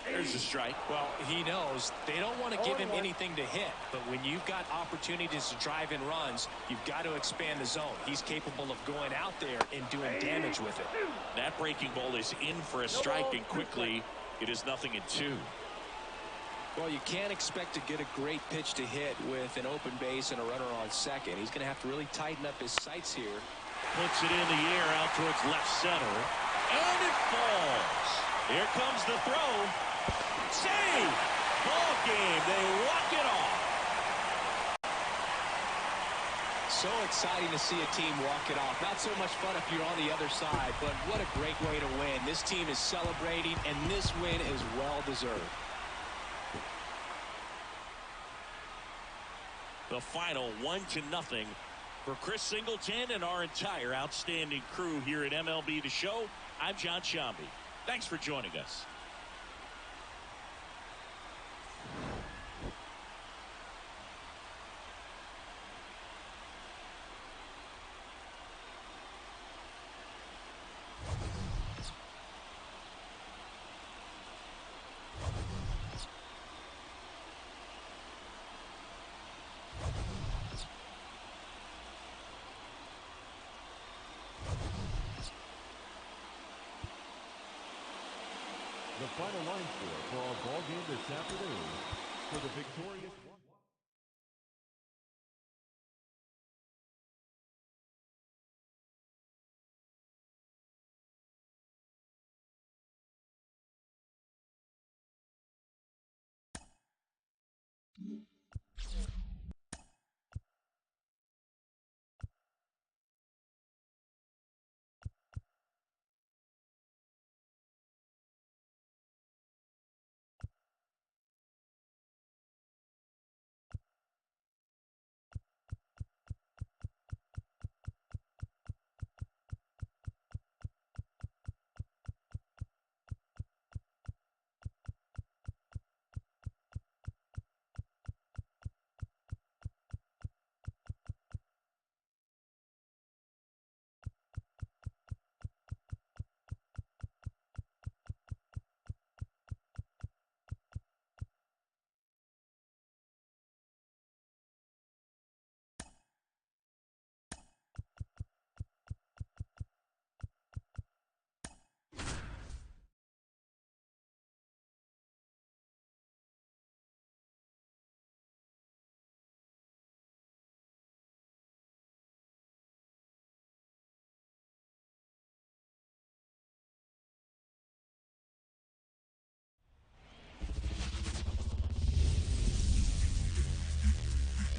There's the strike. Well, he knows they don't want to give him anything to hit, but when you've got opportunities to drive in runs, you've got to expand the zone. He's capable of going out there and doing damage with it. That breaking ball is in for a strike, and quickly it is 0-2. Well, you can't expect to get a great pitch to hit with an open base and a runner on second. He's going to have to really tighten up his sights here. Puts it in the air out towards left center, and it falls. Here comes the throw. Save! Ball game. They walk it off. So exciting to see a team walk it off. Not so much fun if you're on the other side, but what a great way to win. This team is celebrating, and this win is well deserved. The final 1-0 for Chris Singleton and our entire outstanding crew here at MLB The Show. I'm John Shambi. Thanks for joining us. The final line score for our ball game this afternoon for the victorious.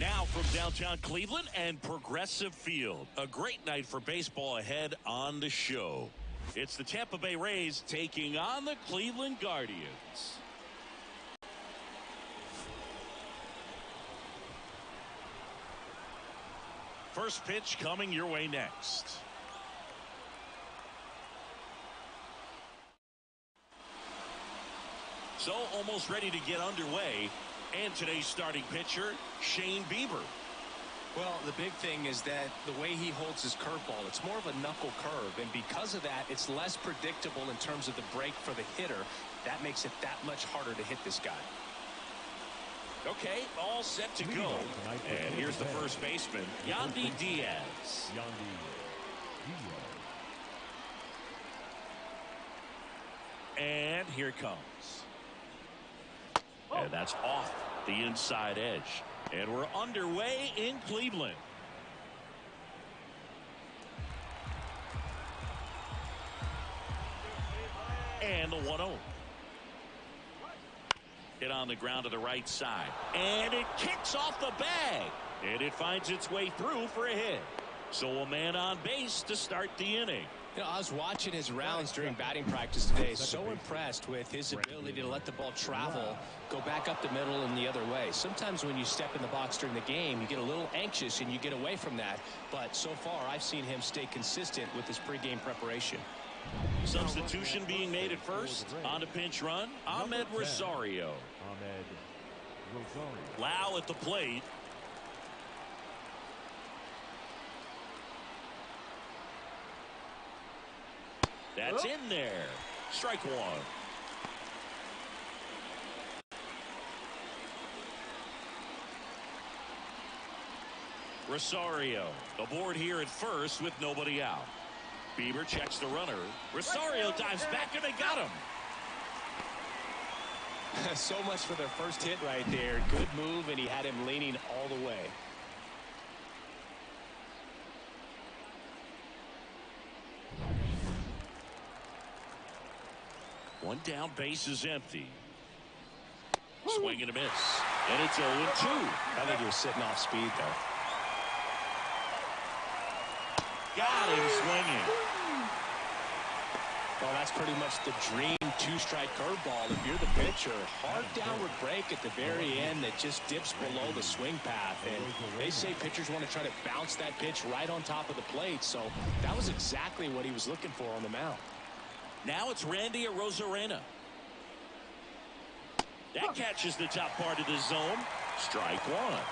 Now from downtown Cleveland and Progressive Field. A great night for baseball ahead on the show. It's the Tampa Bay Rays taking on the Cleveland Guardians. First pitch coming your way next. So almost ready to get underway. And today's starting pitcher, Shane Bieber. Well, the big thing is that the way he holds his curveball, it's more of a knuckle curve, and because of that, it's less predictable in terms of the break for the hitter. That makes it that much harder to hit this guy. Okay, all set to go. And here's the first baseman, Yandy Diaz. And here it comes. And that's off the inside edge. And we're underway in Cleveland. And the 1-0. Hit on the ground to the right side. And it kicks off the bag. And it finds its way through for a hit. So a man on base to start the inning. You know, I was watching his rounds during batting practice today. So impressed with his ability to let the ball travel, go back up the middle and the other way. Sometimes when you step in the box during the game, you get a little anxious and you get away from that. But so far, I've seen him stay consistent with his pregame preparation. Substitution being made at first. On a pinch run, Ahmed Rosario. Lau at the plate. That's in there. Strike one. Rosario aboard here at first with nobody out. Bieber checks the runner. Rosario dives back and they got him. So much for their first hit right there. Good move, and he had him leaning all the way. One down, base is empty. Swing and a miss. And it's 0-2. I think he was sitting off speed, though. Got him swinging. Well, that's pretty much the dream two-strike curveball. If you're the pitcher, hard downward break at the very end that just dips below the swing path. And they say pitchers want to try to bounce that pitch right on top of the plate. So that was exactly what he was looking for on the mound. Now it's Randy Arozarena. That catches the top part of the zone. Strike one.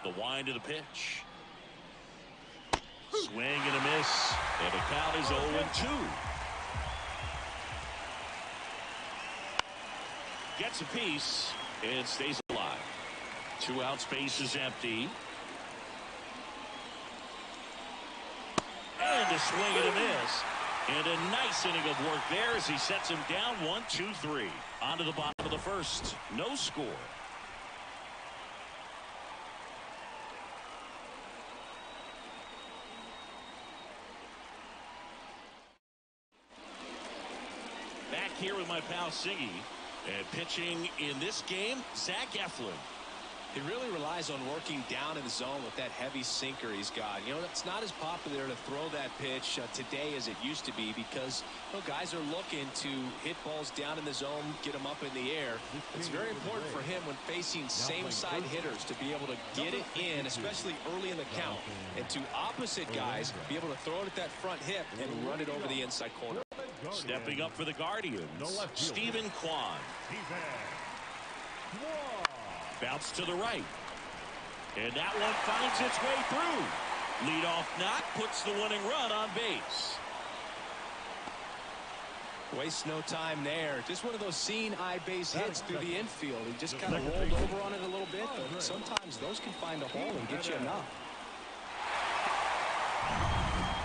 The wind of the pitch. Swing and a miss. And the count is 0-2. Gets a piece and stays alive. 2 out, space is empty. And a swing and a miss. And a nice inning of work there as he sets him down 1-2-3. On to the bottom of the first. No score. Back here with my pal Siggy. And pitching in this game, Zach Eflin. He really relies on working down in the zone with that heavy sinker he's got. You know, it's not as popular to throw that pitch today as it used to be because, you know, guys are looking to hit balls down in the zone, get them up in the air. It's very important for him when facing same-side hitters to be able to get it in, especially early in the count, and to opposite guys be able to throw it at that front hip and run it over the inside corner. Stepping up for the Guardians, Stephen Kwai. Bounce to the right. And that one finds its way through. Leadoff knock puts the winning run on base. Wastes no time there. Just one of those seeing-eye base hits through the infield. He just kind of rolled over on it a little bit, but sometimes those can find a hole and get you enough.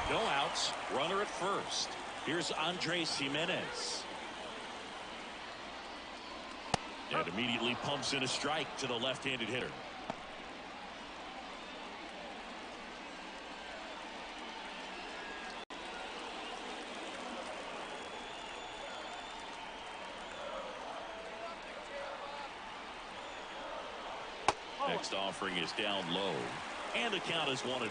No outs. Runner at first. Here's Andres Jimenez. And immediately pumps in a strike to the left-handed hitter. Next offering is down low. And the count is 1-1.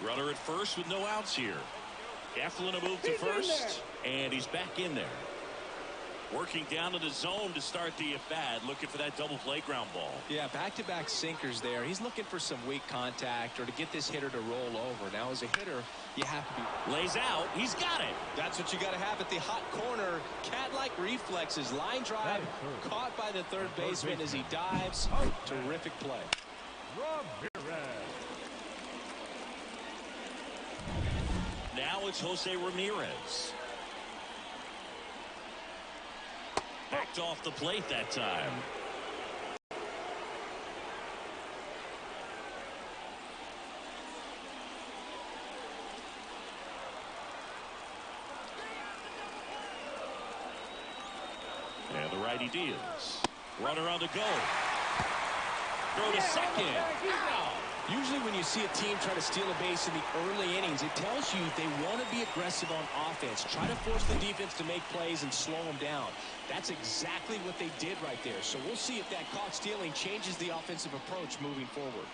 Runner at first with no outs here. Eflin a move to first. And he's back in there. Working down to the zone to start the at-bat, looking for that double play ground ball. Yeah, back-to-back sinkers there. He's looking for some weak contact or to get this hitter to roll over. Now, as a hitter, you have to be... Lays out. He's got it. That's what you got to have at the hot corner. Cat-like reflexes. Line drive caught by the third baseman as he dives. Terrific play. Now it's Jose Ramirez. Backed off the plate that time. And the righty deals. Runner on the go. Throw to second. Ow. Usually when you see a team try to steal a base in the early innings, it tells you they want to be aggressive on offense. Try to force the defense to make plays and slow them down. That's exactly what they did right there. So we'll see if that caught stealing changes the offensive approach moving forward.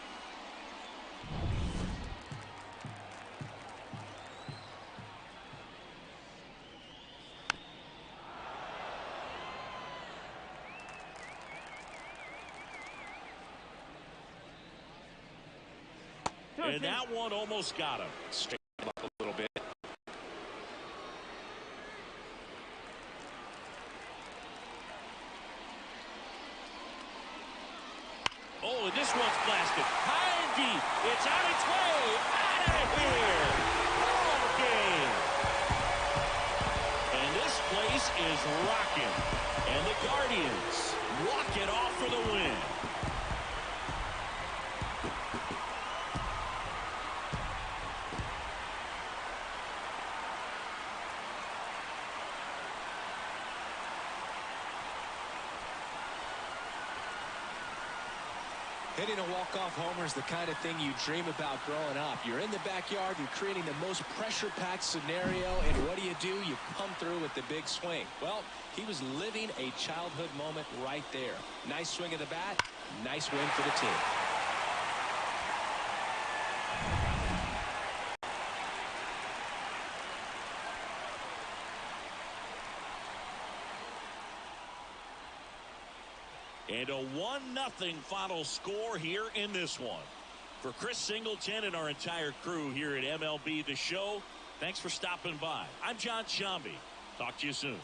And that one almost got him. Straight up a little bit. Oh, and this one's blasted. High and deep. It's on its way. Out of here. Ball game. And this place is rocking. And the Guardians walk it off for the win. Hitting a walk-off homer is the kind of thing you dream about growing up. You're in the backyard, you're creating the most pressure-packed scenario, and what do? You come through with the big swing. Well, he was living a childhood moment right there. Nice swing of the bat, nice win for the team. And a 1-0 final score here in this one. For Chris Singleton and our entire crew here at MLB The Show, thanks for stopping by. I'm John Shambi. Talk to you soon.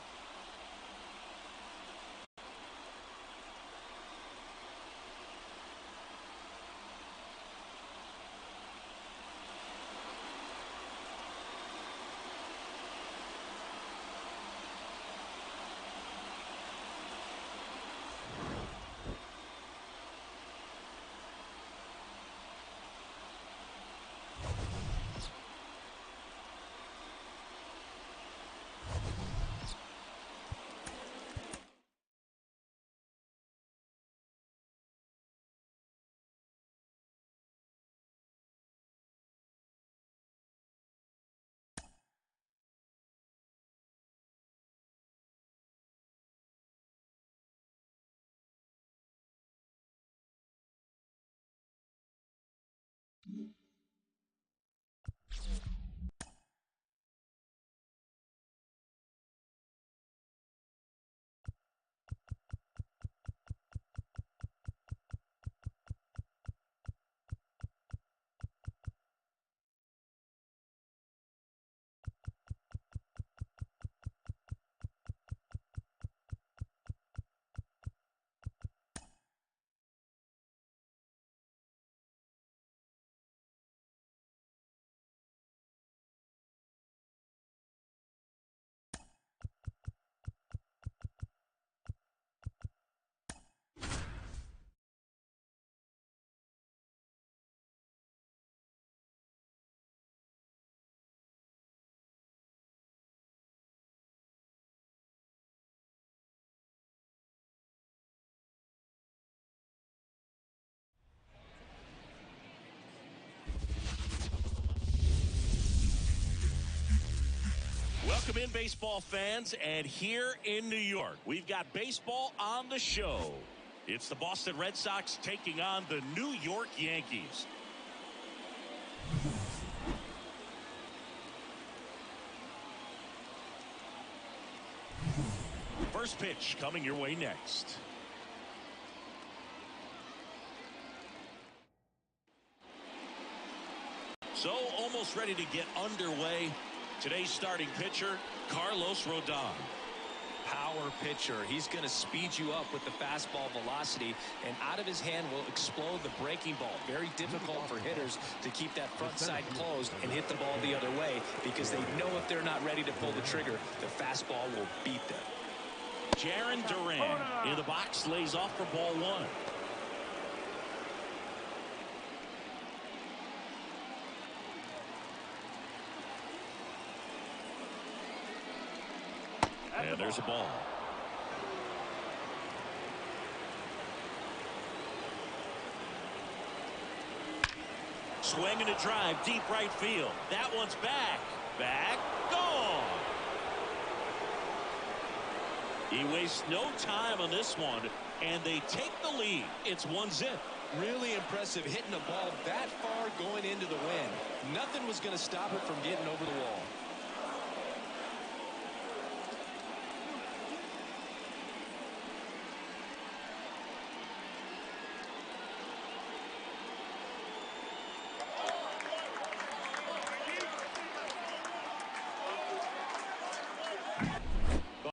Welcome in, baseball fans, and here in New York, we've got baseball on the show. It's the Boston Red Sox taking on the New York Yankees. first pitch coming your way next. So almost ready to get underway. Today's starting pitcher, Carlos Rodon. Power pitcher. He's going to speed you up with the fastball velocity, and out of his hand will explode the breaking ball. Very difficult for hitters to keep that front side closed and hit the ball the other way, because they know if they're not ready to pull the trigger, the fastball will beat them. Jaron Duran in the box, lays off for ball one. And there's a ball. Swing and a drive, deep right field. That one's back. Back. Gone. He wastes no time on this one, and they take the lead. It's 1-0. Really impressive hitting the ball that far going into the wind. Nothing was going to stop it from getting over the wall.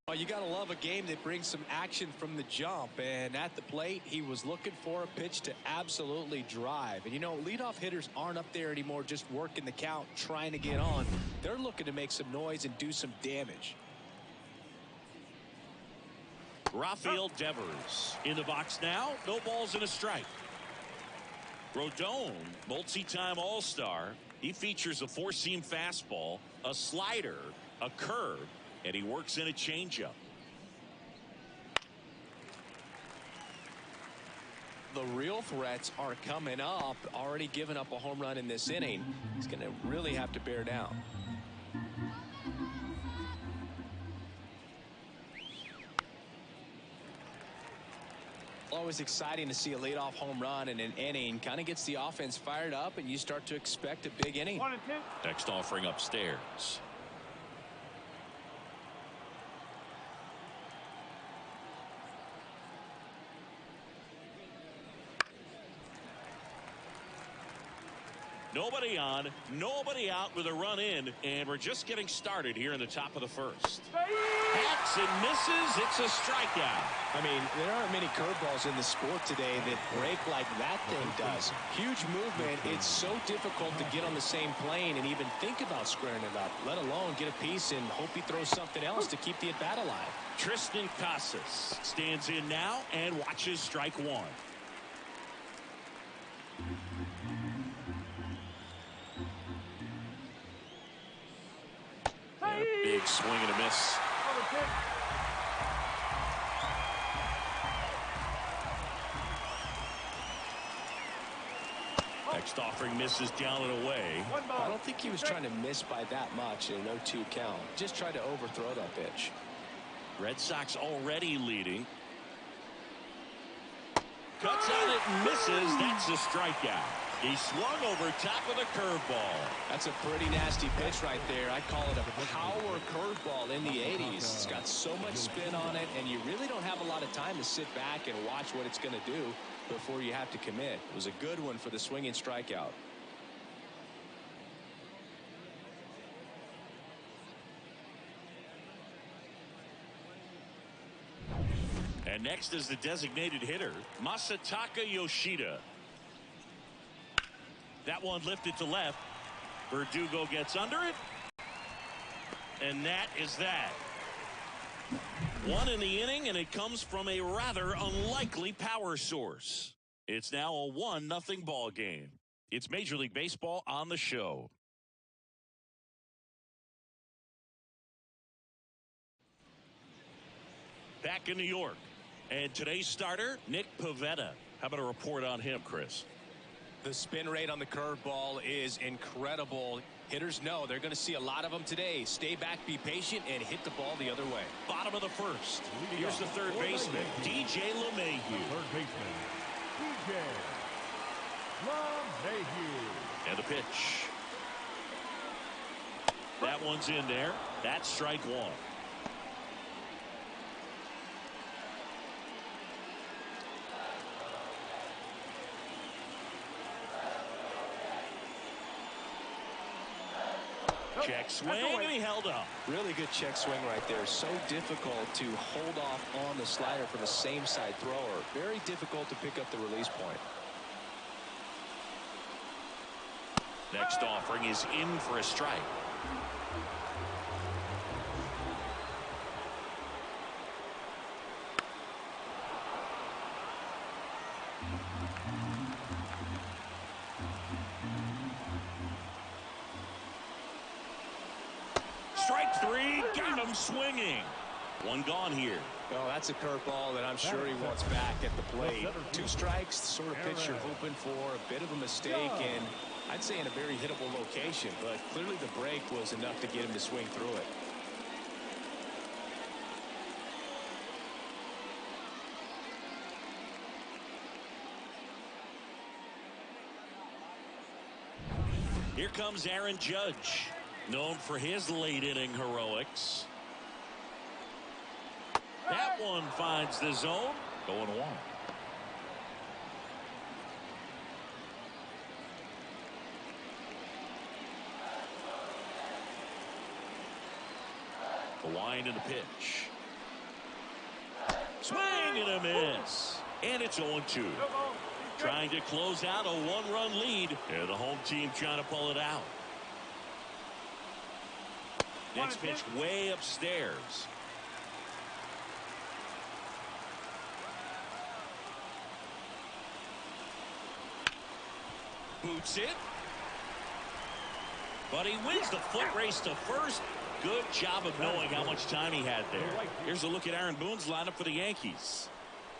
Well, you got to love a game that brings some action from the jump, and at the plate he was looking for a pitch to absolutely drive. And you know, leadoff hitters aren't up there anymore just working the count, trying to get on. They're looking to make some noise and do some damage. Rafael Devers in the box now. No balls and a strike. Rodon, multi-time all-star. He features a four-seam fastball, a slider, a curve, and he works in a changeup. The real threats are coming up. Already given up a home run in this inning. He's going to really have to bear down. Always exciting to see a leadoff home run in an inning. Kind of gets the offense fired up, and you start to expect a big inning. 1-2. Next offering upstairs. Nobody on, nobody out with a run in, and we're just getting started here in the top of the first. Hacks and misses. It's a strikeout. I mean, there aren't many curveballs in the sport today that break like that thing does. Huge movement. It's so difficult to get on the same plane and even think about squaring it up, let alone get a piece and hope he throws something else to keep the at-bat alive. Tristan Casas stands in now and watches strike one. And a big swing and a miss. Next offering misses down and away. I don't think he was trying to miss by that much in a 0-2 count. Just tried to overthrow that pitch. Red Sox already leading. Cuts on it and misses. That's a strikeout. He swung over top of the curveball. That's a pretty nasty pitch right there. I call it a power curveball in the 80s. It's got so much spin on it, and you really don't have a lot of time to sit back and watch what it's going to do before you have to commit. It was a good one for the swinging strikeout. And next is the designated hitter, Masataka Yoshida. That one lifted to left. Verdugo gets under it. And that is that. One in the inning, and it comes from a rather unlikely power source. It's now a 1-0 ball game. It's Major League Baseball on the show. Back in New York. And today's starter, Nick Pivetta. How about a report on him, Chris? The spin rate on the curveball is incredible. Hitters know they're going to see a lot of them today. Stay back, be patient, and hit the ball the other way. Bottom of the first. Here's the third baseman, DJ LeMahieu. Third baseman, DJ LeMahieu. And the pitch. That one's in there. That's strike one. Check swing, and he held up. Really good check swing right there. So difficult to hold off on the slider from a same side thrower. Very difficult to pick up the release point. Next offering is in for a strike. Strike three, got him swinging. One gone here. Well, that's a curveball that I'm sure he wants back at the plate. 2 strikes, sort of pitch you're hoping for, a bit of a mistake, and I'd say in a very hittable location, but clearly the break was enough to get him to swing through it. Here comes Aaron Judge, known for his late inning heroics. That one finds the zone. 0-1. The wind and the pitch. Swing and a miss. And it's 0-2. Trying to close out a 1-run lead. And the home team trying to pull it out. Next pitch way upstairs. Boots it. But he wins the foot race to first. Good job of knowing how much time he had there. Here's a look at Aaron Boone's lineup for the Yankees.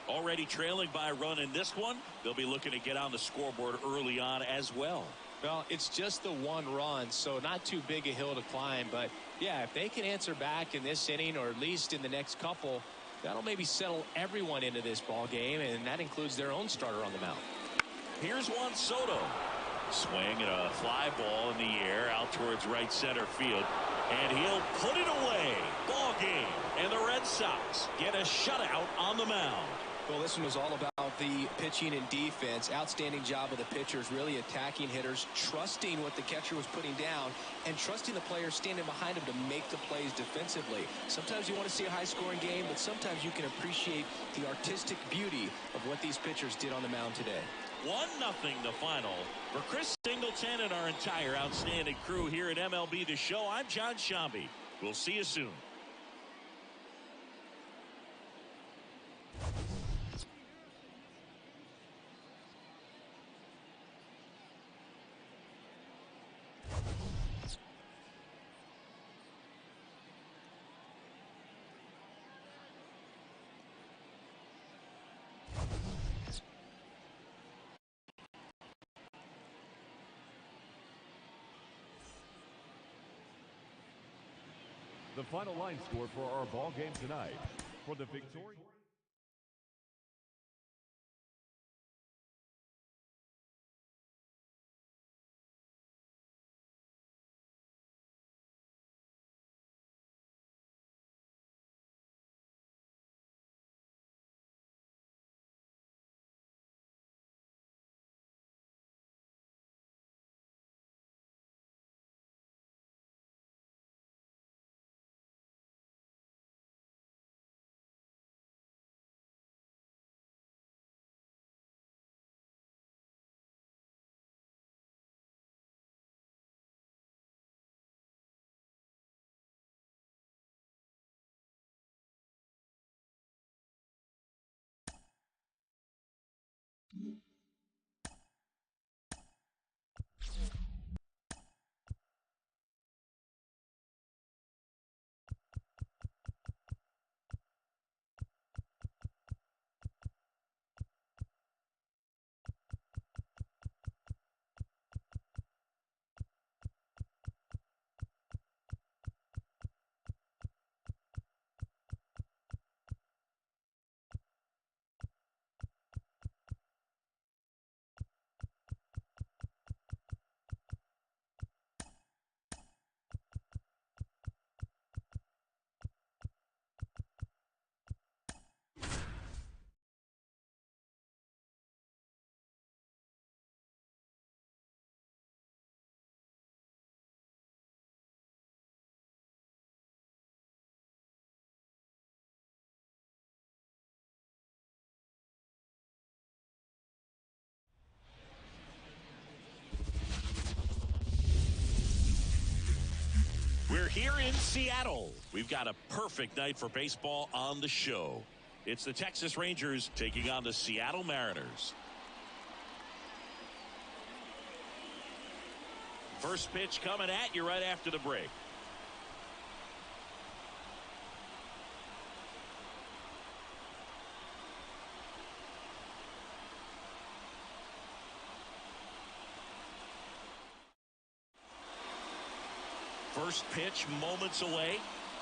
Already trailing by a run in this one. They'll be looking to get on the scoreboard early on as well. Well, it's just the 1 run, so not too big a hill to climb. But, yeah, if they can answer back in this inning or at least in the next couple, that'll maybe settle everyone into this ball game, and that includes their own starter on the mound. Here's Juan Soto. Swing and a fly ball in the air out towards right center field. And he'll put it away. Ball game. And the Red Sox get a shutout on the mound. Well, this one was all about the pitching and defense. Outstanding job of the pitchers, really attacking hitters, trusting what the catcher was putting down, and trusting the players standing behind him to make the plays defensively. Sometimes you want to see a high-scoring game, but sometimes you can appreciate the artistic beauty of what these pitchers did on the mound today. 1-0 the final. For Chris Singleton and our entire outstanding crew here at MLB The Show, I'm John Shambi. We'll see you soon. The final line score for our ball game tonight. For the victory. here in Seattle. We've got a perfect night for baseball on the show. It's the Texas Rangers taking on the Seattle Mariners. First pitch coming at you right after the break. First pitch moments away,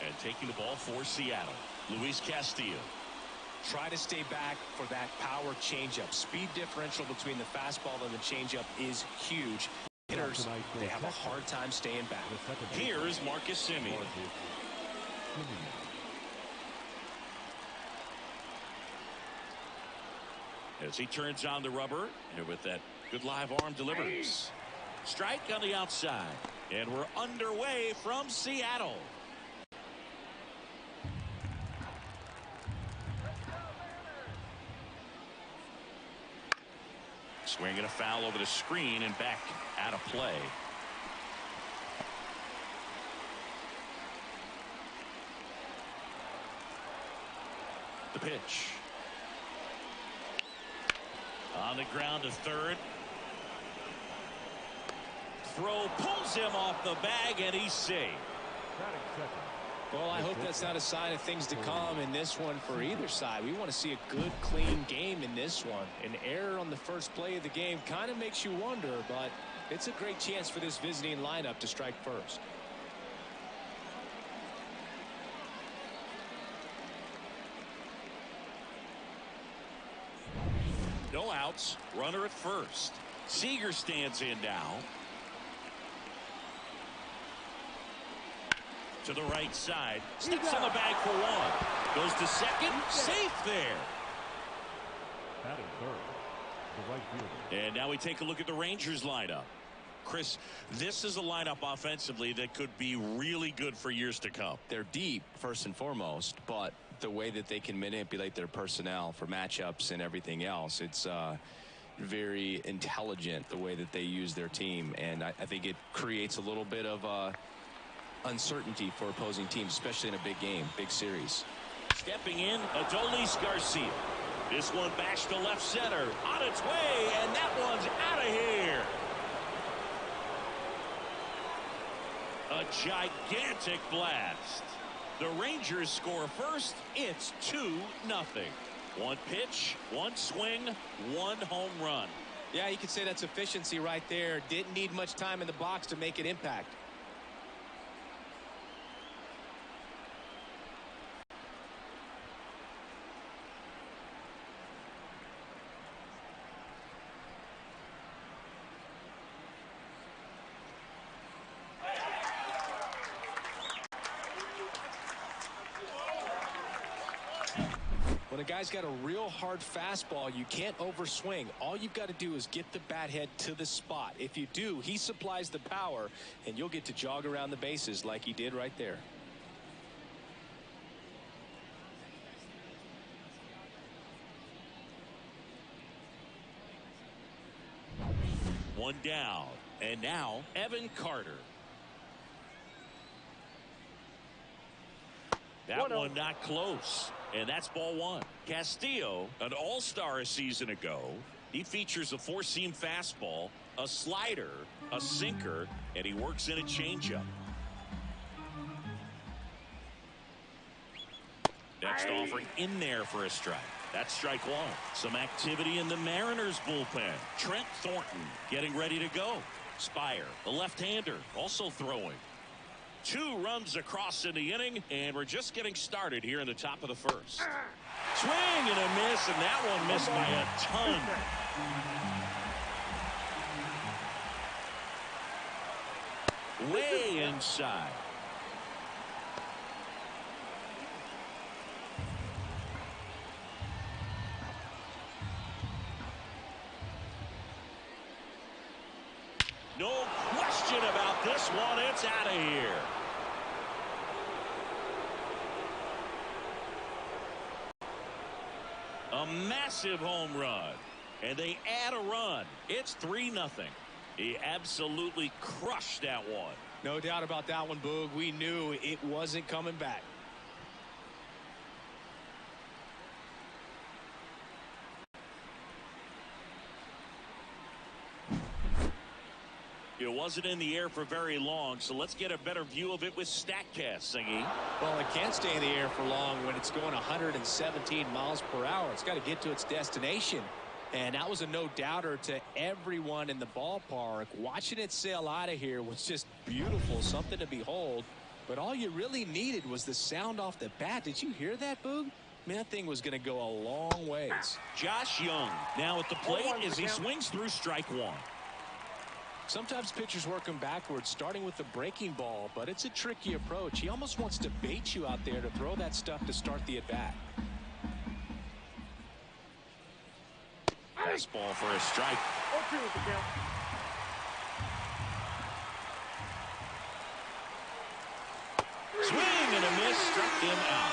and taking the ball for Seattle, Luis Castillo. Try to stay back for that power changeup. Speed differential between the fastball and the changeup is huge. Hitters, they have a hard time staying back. Here's Marcus Semien. As he turns on the rubber, and with that good live arm delivers. Strike on the outside. And we're underway from Seattle. Swinging a foul over the screen and back out of play. The pitch. On the ground to third. Throw pulls him off the bag, and he's safe. Well, I hope that's not a sign of things to come in this one for either side. We want to see a good, clean game in this one. An error on the first play of the game kind of makes you wonder, but it's a great chance for this visiting lineup to strike first. No outs, runner at first. Seager stands in now. To the right side, steps on the bag for one, goes to second, safe there. Batting third, the right fielder. And now we take a look at the Rangers lineup. Chris, this is a lineup offensively that could be really good for years to come. They're deep, first and foremost, but the way that they can manipulate their personnel for matchups and everything else, it's very intelligent the way that they use their team, and I think it creates a little bit of uncertainty for opposing teams, especially in a big game, big series. Stepping in, Adolis Garcia. This one bashed to left center, on its way, and that one's out of here. A gigantic blast. The Rangers score first. It's 2-0. One pitch, one swing, one home run. Yeah, you could say that's efficiency right there. Didn't need much time in the box to make an impact. When a guy's got a real hard fastball, you can't overswing. All you've got to do is get the bat head to the spot. If you do, he supplies the power, and you'll get to jog around the bases like he did right there. One down, and now Evan Carter. That one not close, and that's ball one. Castillo, an all-star a season ago. He features a four-seam fastball, a slider, a sinker, and he works in a changeup. Next offering in there for a strike. That's strike one. Some activity in the Mariners bullpen. Trent Thornton getting ready to go. Spire, the left-hander, also throwing. 2 runs across in the inning, and we're just getting started here in the top of the first. Swing and a miss, and that one missed by a ton. Way inside. No question about this one. It's out of here. A massive home run. And they add a run. It's 3-0. He absolutely crushed that one. No doubt about that one, Boog. We knew it wasn't coming back. It wasn't in the air for very long, so let's get a better view of it with StatCast, Singy. Well, it can't stay in the air for long when it's going 117 miles per hour. It's got to get to its destination. And that was a no-doubter to everyone in the ballpark. Watching it sail out of here was just beautiful, something to behold. But all you really needed was the sound off the bat. Did you hear that, Boog? Man, that thing was going to go a long ways. Josh Young now at the plate as he swings through strike one. Sometimes pitchers work him backwards, starting with the breaking ball, but it's a tricky approach. He almost wants to bait you out there to throw that stuff to start the at-bat. Fastball for a strike. 0-2 with the count. Swing and a miss, struck him out.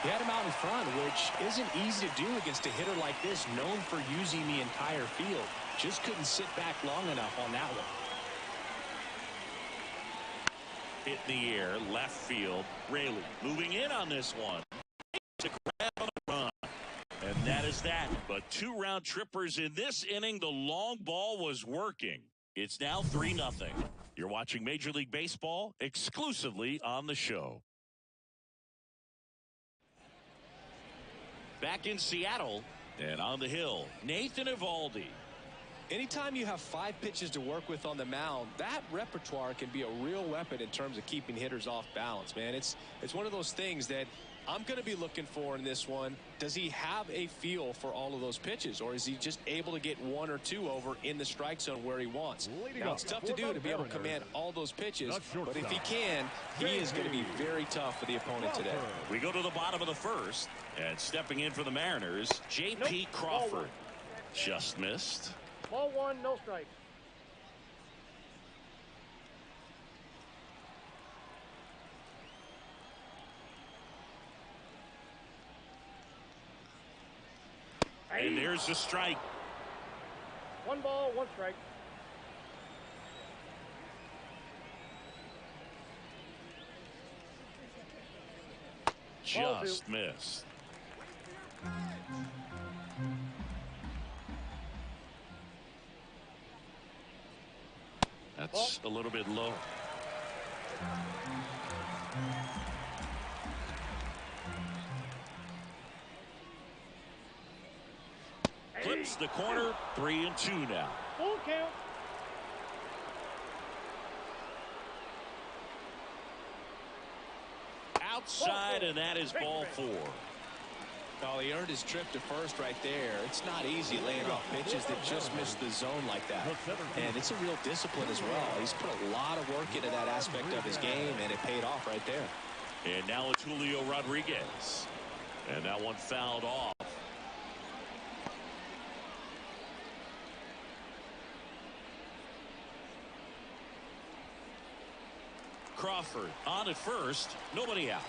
He had him out in front, which isn't easy to do against a hitter like this, known for using the entire field. Just couldn't sit back long enough on that one. Hit in the air, left field. Raley moving in on this one. To grab on a run. And that is that. But 2 round trippers in this inning. The long ball was working. It's now 3-0. You're watching Major League Baseball exclusively on the show. Back in Seattle and on the hill, Nathan Eovaldi. Anytime you have 5 pitches to work with on the mound, that repertoire can be a real weapon in terms of keeping hitters off balance, man. It's one of those things that I'm going to be looking for in this one. Does he have a feel for all of those pitches, or is he just able to get 1 or 2 over in the strike zone where he wants? Now, it's tough to do to be able to command all those pitches, but if he can, he is going to be very tough for the opponent today. We go to the bottom of the first, and stepping in for the Mariners, J.P. Crawford. Just missed. Ball 1, no strikes. And there's the strike. 1 ball, 1 strike. Just missed. That's a little bit low. Clips the corner, 3-2 now. Full count. Outside, and that is ball 4. Oh, he earned his trip to first right there. It's not easy laying off pitches that just miss the zone like that. And it's a real discipline as well. He's put a lot of work into that aspect of his game, and it paid off right there. And now it's Julio Rodriguez. And that one fouled off. Crawford on at first, nobody out.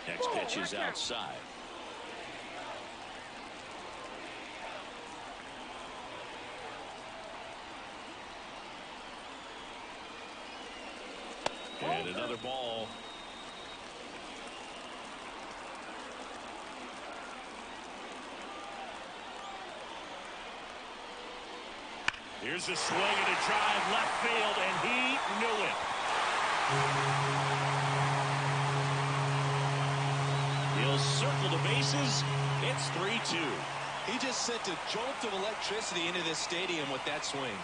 Next pitch is outside. And another ball. Here's a swing and a drive left field, and he knew it. He'll circle the bases. It's 3-2. He just sent a jolt of electricity into this stadium with that swing.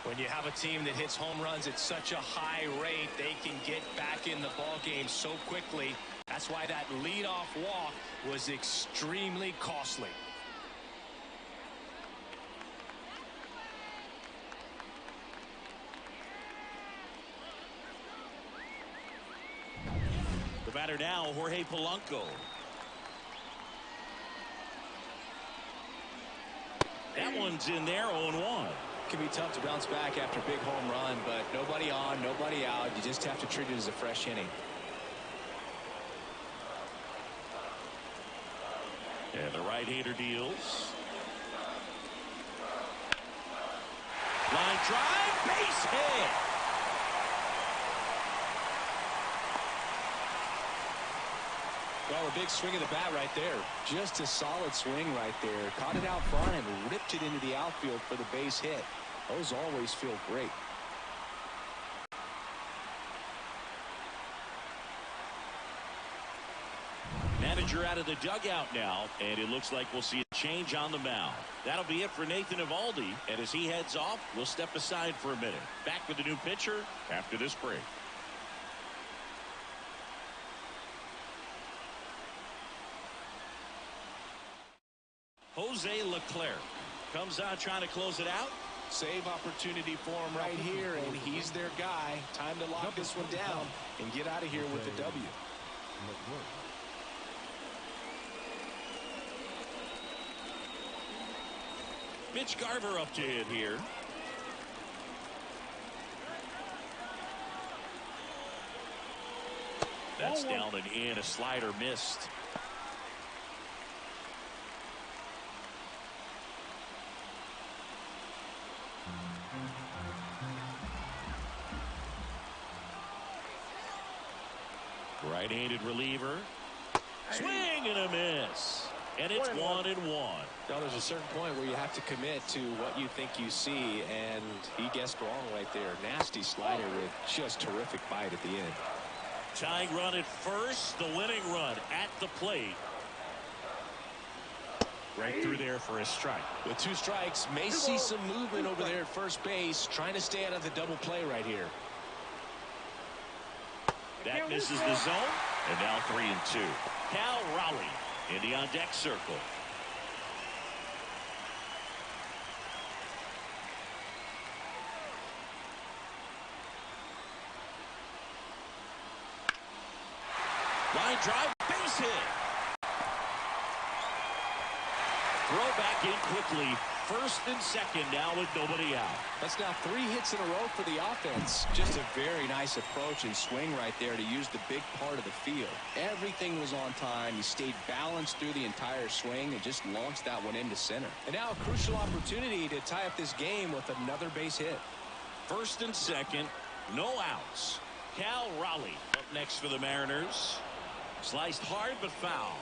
When you have a team that hits home runs at such a high rate, they can get back in the ball game so quickly. That's why that leadoff walk was extremely costly. The batter now, Jorge Polanco. That one's in there, 0-1. Can be tough to bounce back after a big home run, but nobody on, nobody out. You just have to treat it as a fresh inning. And the right-hander deals. Line drive, base hit. Well, a big swing of the bat right there. Just a solid swing right there. Caught it out front and ripped it into the outfield for the base hit. Those always feel great. Manager out of the dugout now, and it looks like we'll see a change on the mound. That'll be it for Nathan Eovaldi, and as he heads off, we'll step aside for a minute. Back with a new pitcher after this break. Jose Leclerc comes out trying to close it out. Save opportunity for him right here, and he's their guy. Time to lock this one down and get out of here with a W. Mitch Garver up to hit here. That's down and in. A slider missed. Right-handed reliever. Swing and a miss. And it's 1-1. Now, there's a certain point where you have to commit to what you think you see, and he guessed wrong right there. Nasty slider with just terrific bite at the end. Tying run at first, the winning run at the plate. Right through there for a strike. With 2 strikes, may see some movement over there at first base, trying to stay out of the double play right here. That misses the zone, and now 3-2. Cal Raleigh in the on-deck circle. Line drive, base hit. Throw back in quickly. First and second now with nobody out. That's now 3 hits in a row for the offense. Just a very nice approach and swing right there to use the big part of the field. Everything was on time. He stayed balanced through the entire swing and just launched that one into center. And now a crucial opportunity to tie up this game with another base hit. First and second, no outs. Cal Raleigh up next for the Mariners. Sliced hard but foul.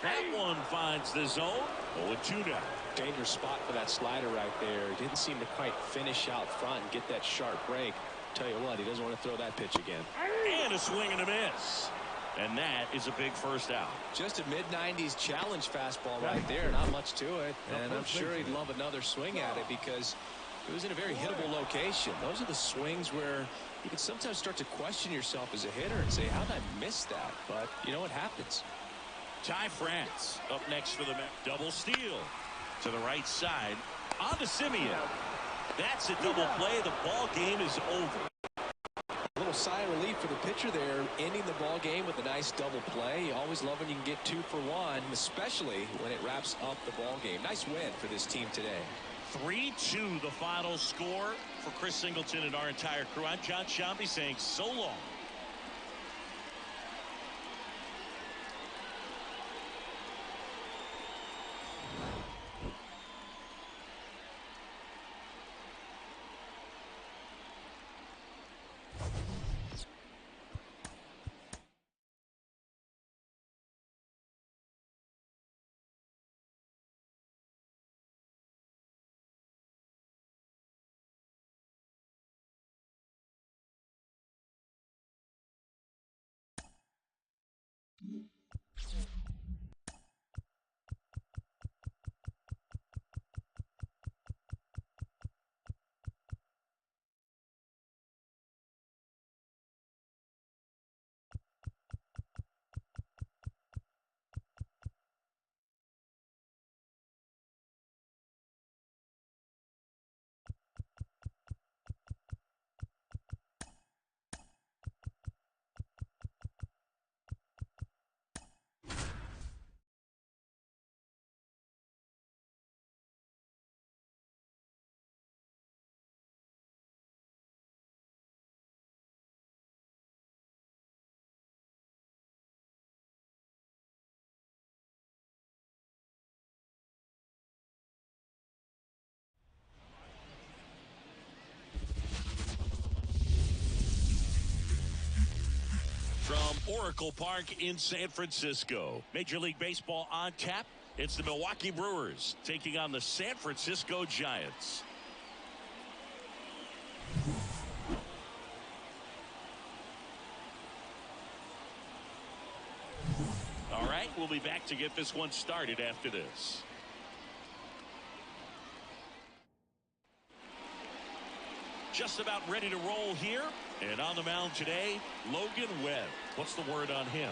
That one finds the zone. 0-2 now. Dangerous spot for that slider right there. Didn't seem to quite finish out front and get that sharp break. Tell you what, he doesn't want to throw that pitch again. And a swing and a miss. And that is a big first out. Just a mid-90s challenge fastball right there. Not much to it. And I'm sure he'd love another swing at it because it was in a very hittable location. Those are the swings where you can sometimes start to question yourself as a hitter and say, how did I miss that? But, you know, it happens. Ty France up next for the double steal to the right side. On to Simeon. That's a double play. The ball game is over. A little sigh of relief for the pitcher there, ending the ball game with a nice double play. You always love when you can get 2 for 1, especially when it wraps up the ball game. Nice win for this team today. 3-2 the final score for Chris Singleton and our entire crew. I'm John Shambi saying so long. From Oracle Park in San Francisco, Major League Baseball on tap. It's the Milwaukee Brewers taking on the San Francisco Giants. All right, we'll be back to get this one started after this. Just about ready to roll here. And on the mound today, Logan Webb. What's the word on him?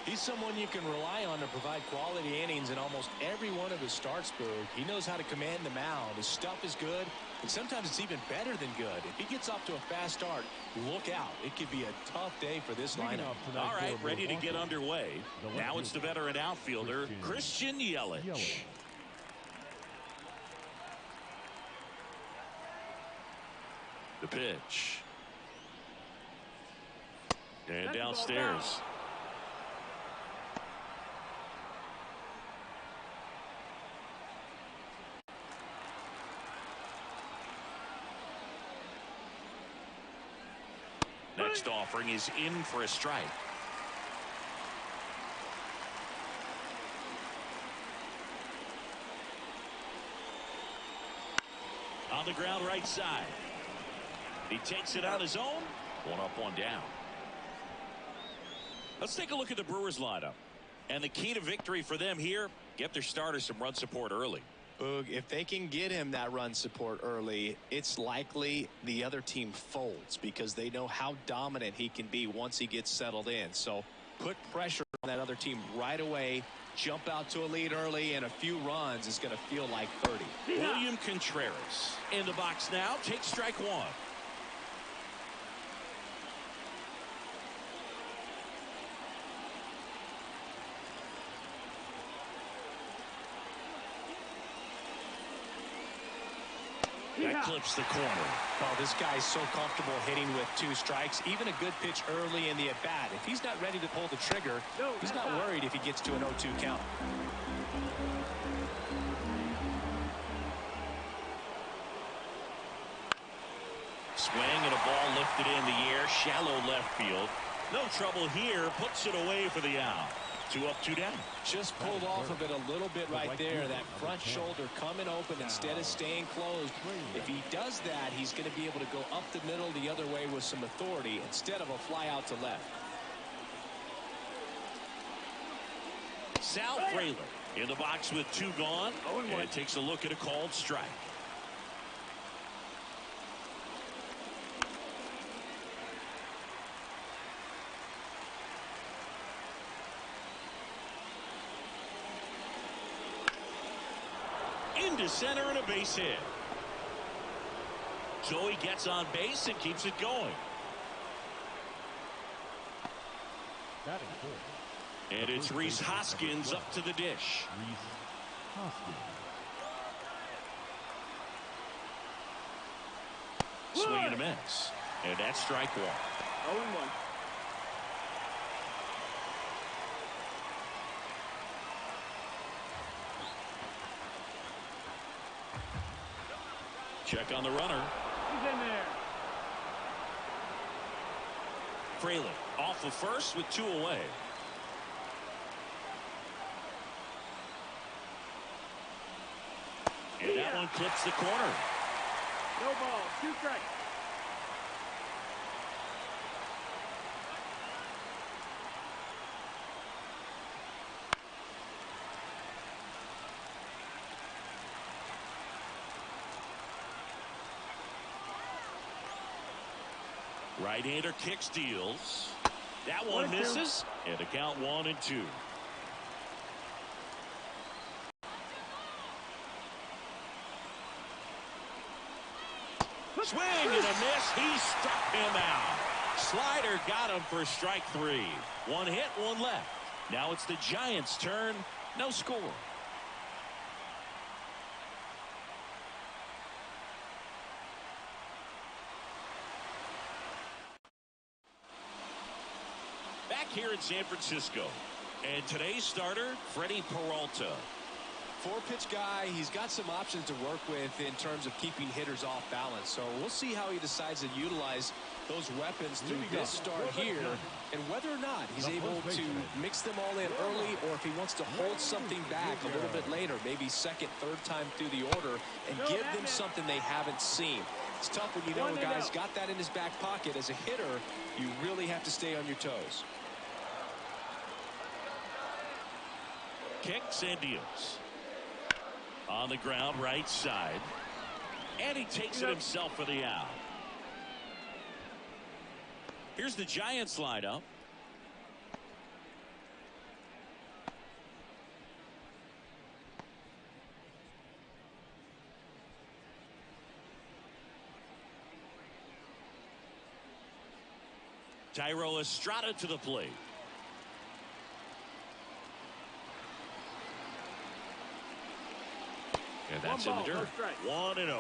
He's someone you can rely on to provide quality innings in almost every one of his starts, Boog. He knows how to command the mound. His stuff is good, and sometimes it's even better than good. If he gets off to a fast start, look out. It could be a tough day for this lineup. All right, ready to get underway. Now it's the veteran outfielder, Christian Yelich. The pitch. And downstairs. Next offering is in for a strike. On the ground right side. He takes it on his own. One up, one down. Let's take a look at the Brewers lineup. And the key to victory for them here, get their starter some run support early. Boog, if they can get him that run support early, it's likely the other team folds because they know how dominant he can be once he gets settled in. So put pressure on that other team right away. Jump out to a lead early, and a few runs is going to feel like 30. William Contreras in the box now. Takes strike one. That clips the corner. Oh, this guy's so comfortable hitting with 2 strikes. Even a good pitch early in the at-bat. If he's not ready to pull the trigger, he's not worried if he gets to an 0-2 count. Swing and a ball lifted in the air. Shallow left field. No trouble here. Puts it away for the out. 2 up, 2 down. Just pulled off of it a little bit right there. That front shoulder coming open instead of staying closed. If he does that, he's going to be able to go up the middle the other way with some authority instead of a fly out to left. Sal Fraley in the box with 2 gone. And takes a look at a called strike. Into center and a base hit. Joey gets on base and keeps it going. And it's Rhys Hoskins up to the dish. Swing and a miss. And that's strike one. 0-1. Check on the runner. He's in there. Fraley off the first with 2 away. And that one clips the corner. No ball. 2 strikes. Right-hander kick steals. That one misses. And a count 1-2. Swing and a miss. He struck him out. Slider got him for strike 3. 1 hit, 1 left. Now it's the Giants' turn. No score. Back here in San Francisco. And today's starter, Freddie Peralta. 4-pitch guy. He's got some options to work with in terms of keeping hitters off balance. So we'll see how he decides to utilize those weapons through this start here, and whether or not he's able to mix them all in early, or if he wants to hold something back a little bit later, maybe second, third time through the order, and give them something they haven't seen. It's tough when you know a guy's got that in his back pocket. As a hitter, you really have to stay on your toes. Kicks and deals. On the ground, right side. And he takes it himself for the out. Here's the Giants lineup. Tyro Estrada to the plate. And that's in the dirt. 1-0.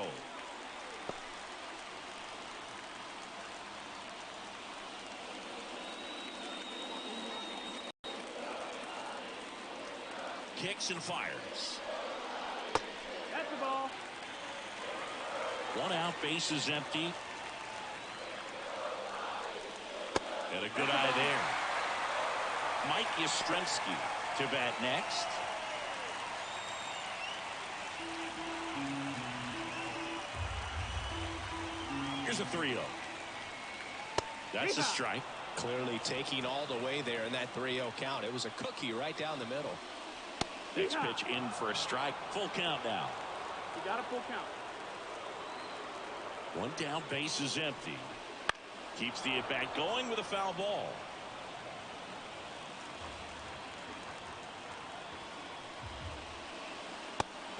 Kicks and fires. That's the ball. 1 out, base is empty. And a good eye there. Mike Yastrzemski to bat next. Here's a 3-0. That's a strike. Clearly taking all the way there in that 3-0 count. It was a cookie right down the middle. Next pitch in for a strike. Full count now. You got a full count. 1 down, base is empty. Keeps the at-bat going with a foul ball.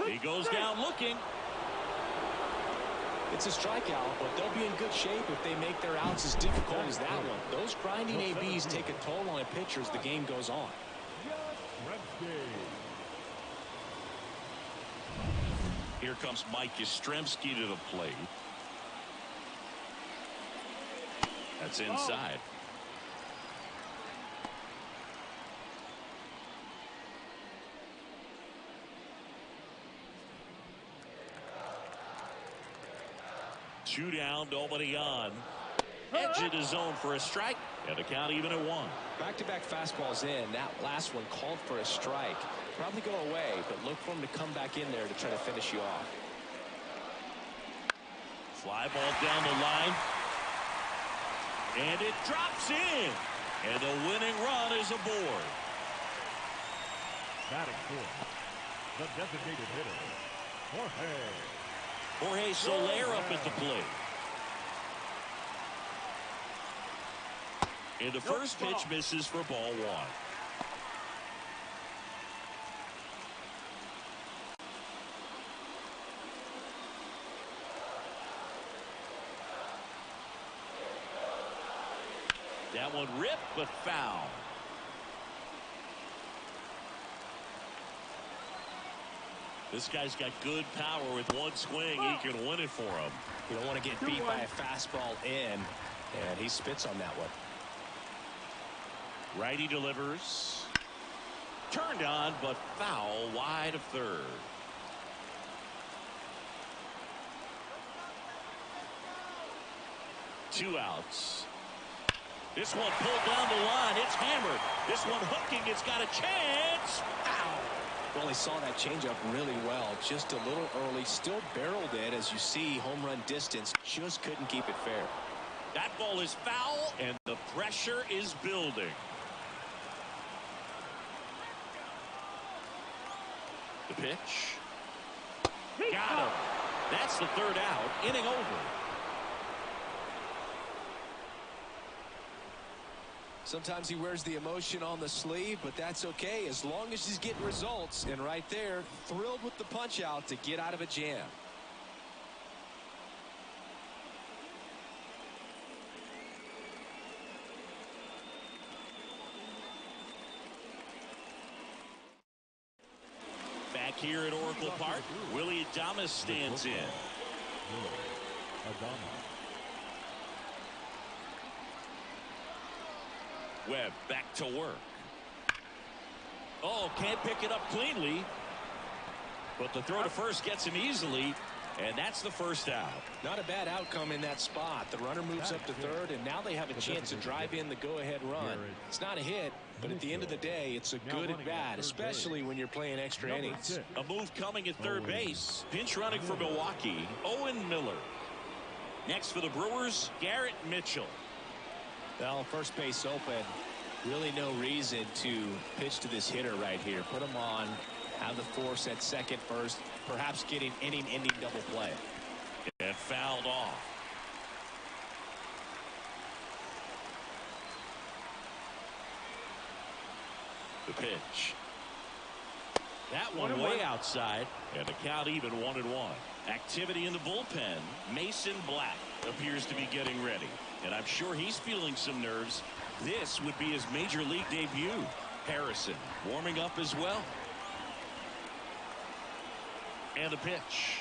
He goes down looking. It's a strikeout, but they'll be in good shape if they make their outs as difficult as that one. Those grinding ABs take a toll on a pitcher as the game goes on. Here comes Mike Yastrzemski to the plate. That's inside. Two down, nobody on. Edge of the zone for a strike, and the count even at 1. Back-to-back fastballs in. That last one called for a strike. Probably go away, but look for him to come back in there to try to finish you off. Fly ball down the line. And it drops in. And the winning run is aboard. Batting fourth, the designated hitter, Jorge Soler up at the plate. And the first pitch misses for ball 1. That one ripped, but foul. This guy's got good power. With one swing, he can win it for him. You don't want to get beat by a fastball in, and he spits on that one. Righty delivers. Turned on, but foul wide of third. Two outs. This one pulled down the line. It's hammered. This one hooking. It's got a chance. Ow. Well, he saw that changeup really well. Just a little early. Still barreled it, as you see, home run distance. Just couldn't keep it fair. That ball is foul, and the pressure is building. The pitch. Got him. That's the third out. Inning over. Sometimes he wears the emotion on the sleeve, but that's okay as long as he's getting results. And right there, thrilled with the punch out to get out of a jam. Back here at Oracle Park, Willie Adames stands in. Webb back to work. Oh, can't pick it up cleanly. But the throw to first gets him easily. And that's the first out. Not a bad outcome in that spot. The runner moves up to third, and now they have a chance to drive in the go-ahead run. It's not a hit, but at the end of the day, it's a good at-bat, especially when you're playing extra innings. A move coming at third base. Pinch running for Milwaukee, Owen Miller. Next for the Brewers, Garrett Mitchell. Well, first base open. Really no reason to pitch to this hitter right here. Put him on, have the force at second first, perhaps getting inning-ending double play. And fouled off. The pitch. That one way outside, and the count even 1-1. Activity in the bullpen. Mason Black appears to be getting ready, and I'm sure he's feeling some nerves. This would be his major league debut. Harrison warming up as well. And the pitch.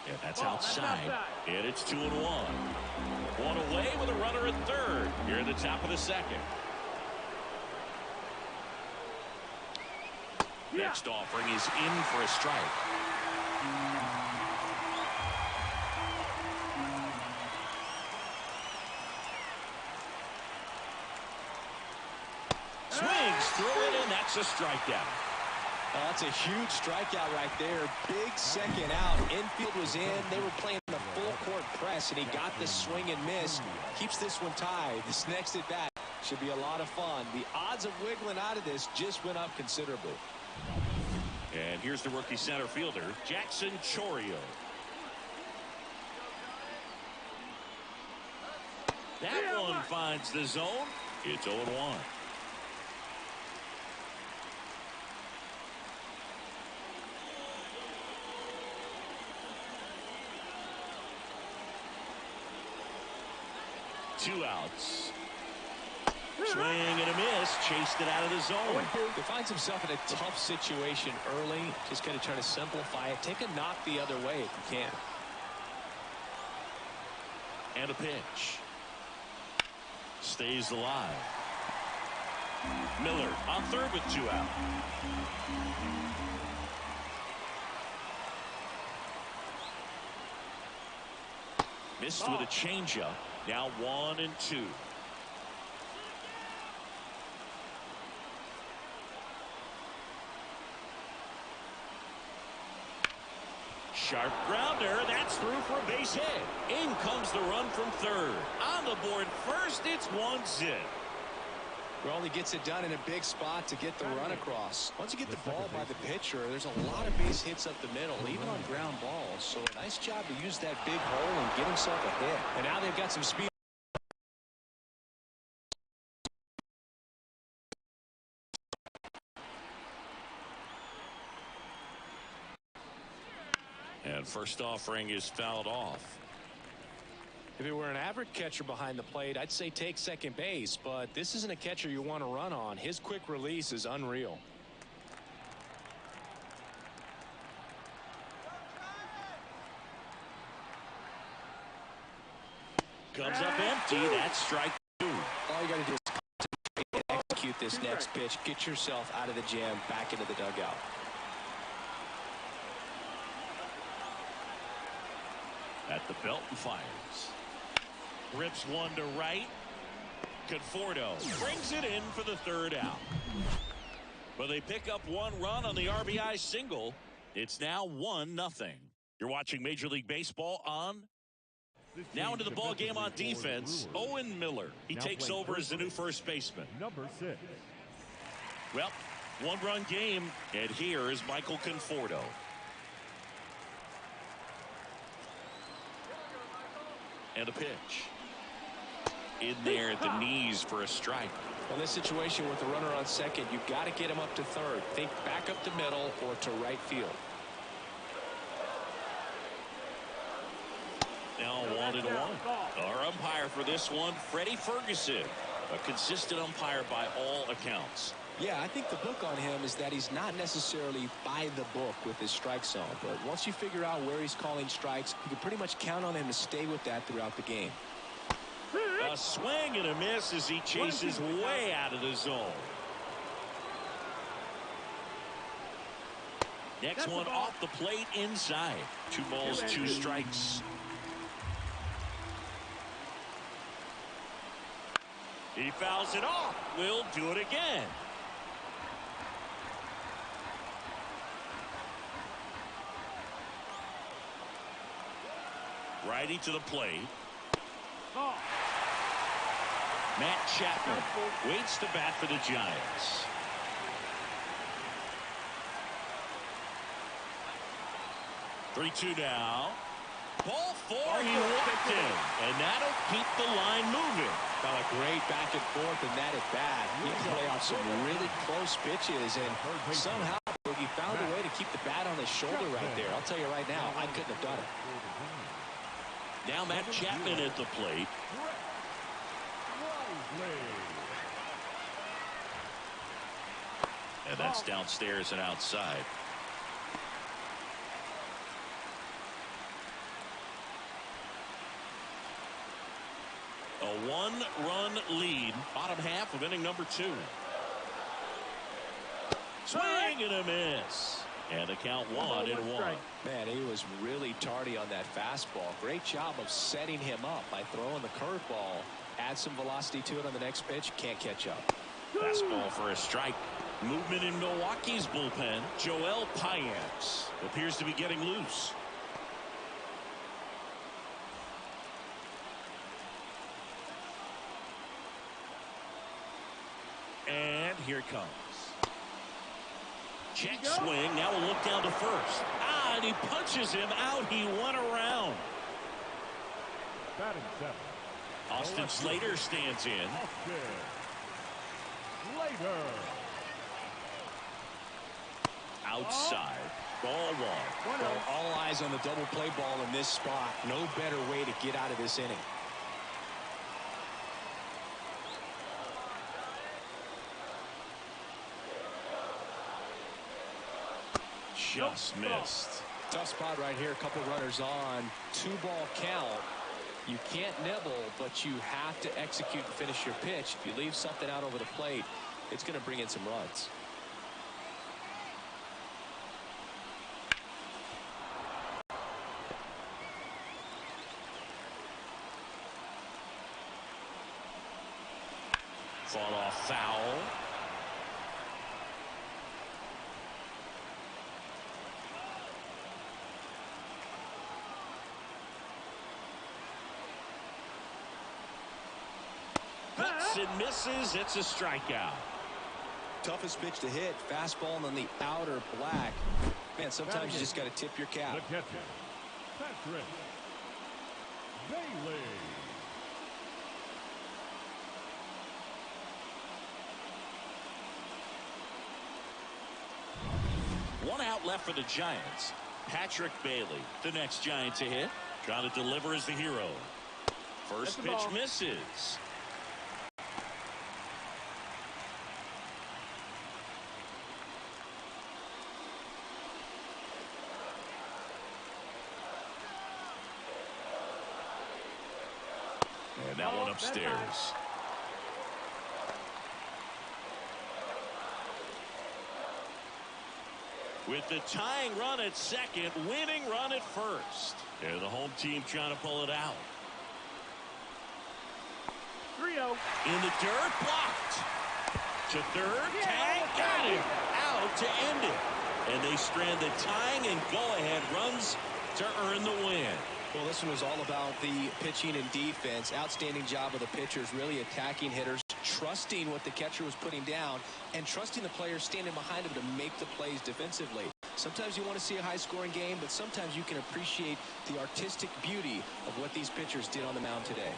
And that's outside. And it's 2-1. One away with a runner at third here at the top of the second. Next offering is in for a strike. Swings through it, and that's a strikeout. That's a huge strikeout right there. Big second out. Infield was in. They were playing the full court press, and he got the swing and miss. Keeps this one tied. This next at bat should be a lot of fun. The odds of wiggling out of this just went up considerably. And here's the rookie center fielder, Jackson Chourio. That one finds the zone. It's 0-1. Two outs. Swing and a miss. Chased it out of the zone. He finds himself in a tough situation early. Just got to try to simplify it. Take a knock the other way if you can. And a pitch. Stays alive. Miller on third with 2 out. Missed with a changeup. Now 1-2. Sharp grounder. That's through for a base hit. In comes the run from third. On the board first, it's 1-0. Well, he gets it done in a big spot to get the run across. Once you get the ball by the pitcher, there's a lot of base hits up the middle, even on ground balls. So a nice job to use that big hole and get himself a hit. And now they've got some speed. And first offering is fouled off. If it were an average catcher behind the plate, I'd say take second base, but this isn't a catcher you want to run on. His quick release is unreal. Comes up empty. That's strike 2. All you got to do is execute this next pitch. Get yourself out of the jam, back into the dugout. At the belt and fires. Rips one to right. Conforto brings it in for the third out. But they pick up 1 run on the RBI single. It's now 1-0. You're watching Major League Baseball on. Now into the ball game on defense, Owen Miller. He takes over as the new first baseman. Number 6. Well, 1-run game, and here is Michael Conforto. And a pitch. In there at the knees for a strike. In this situation with the runner on second, you've got to get him up to third. Think back up the middle or to right field. Now 1-1. Our umpire for this one, Freddie Ferguson. A consistent umpire by all accounts. Yeah, I think the book on him is that he's not necessarily by the book with his strike zone. But once you figure out where he's calling strikes, you can pretty much count on him to stay with that throughout the game. A swing and a miss as he chases way out of the zone. Next one off the plate inside. 2 balls, 2 strikes. He fouls it off. We'll do it again. Righty to the plate. Matt Chapman waits to bat for the Giants. Three-two now. Ball 4. He walked him, and that'll keep the line moving. Got a great back and forth and that at bat. He can play off some really close pitches, and somehow he found a way to keep the bat on his shoulder right there. I'll tell you right now, I couldn't have done it. Now Matt Chapman at the plate. And that's downstairs and outside. A 1-run lead, bottom half of inning number 2. Swing and a miss. And the count 1-1. Man, he was really tardy on that fastball. Great job of setting him up by throwing the curveball. Add some velocity to it on the next pitch. Can't catch up. Fastball for a strike. Movement in Milwaukee's bullpen. Joel Payamps appears to be getting loose. And here it comes. Check swing. Now we'll look down to first. And he punches him out. He went around. Batting 7. Austin Slater stands in. Slater. Outside. Ball 1. Well, all eyes on the double play ball in this spot. No better way to get out of this inning. Just missed. Tough spot right here. A couple runners on. 2-ball count. You can't nibble, but you have to execute and finish your pitch. If you leave something out over the plate, it's going to bring in some runs. Fought off foul. Hits and misses. It's a strikeout. Toughest pitch to hit. Fastball on the outer black. Man, sometimes you just got to tip your cap. The catcher, Patrick Bailey. One out left for the Giants. Patrick Bailey, the next Giant to hit. Trying to deliver as the hero. First pitch misses. And that one upstairs. With the tying run at second, winning run at first. And the home team trying to pull it out. 3-0. In the dirt, blocked. To third, tag, got him. Out to end it. And they strand the tying and go-ahead runs to earn the win. Well, this one was all about the pitching and defense. Outstanding job of the pitchers, really attacking hitters, trusting what the catcher was putting down, and trusting the players standing behind him to make the plays defensively. Sometimes you want to see a high-scoring game, but sometimes you can appreciate the artistic beauty of what these pitchers did on the mound today.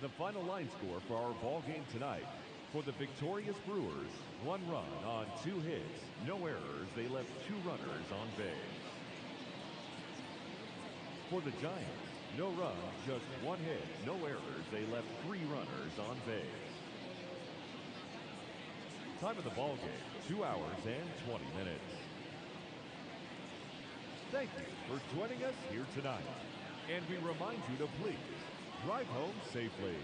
The final line score for our ball game tonight. For the victorious Brewers, 1 run on 2 hits, no errors. They left 2 runners on base. For the Giants, no runs, just 1 hit, no errors. They left 3 runners on base. Time of the ball game, 2 hours and 20 minutes. Thank you for joining us here tonight. And we remind you to please drive home safely.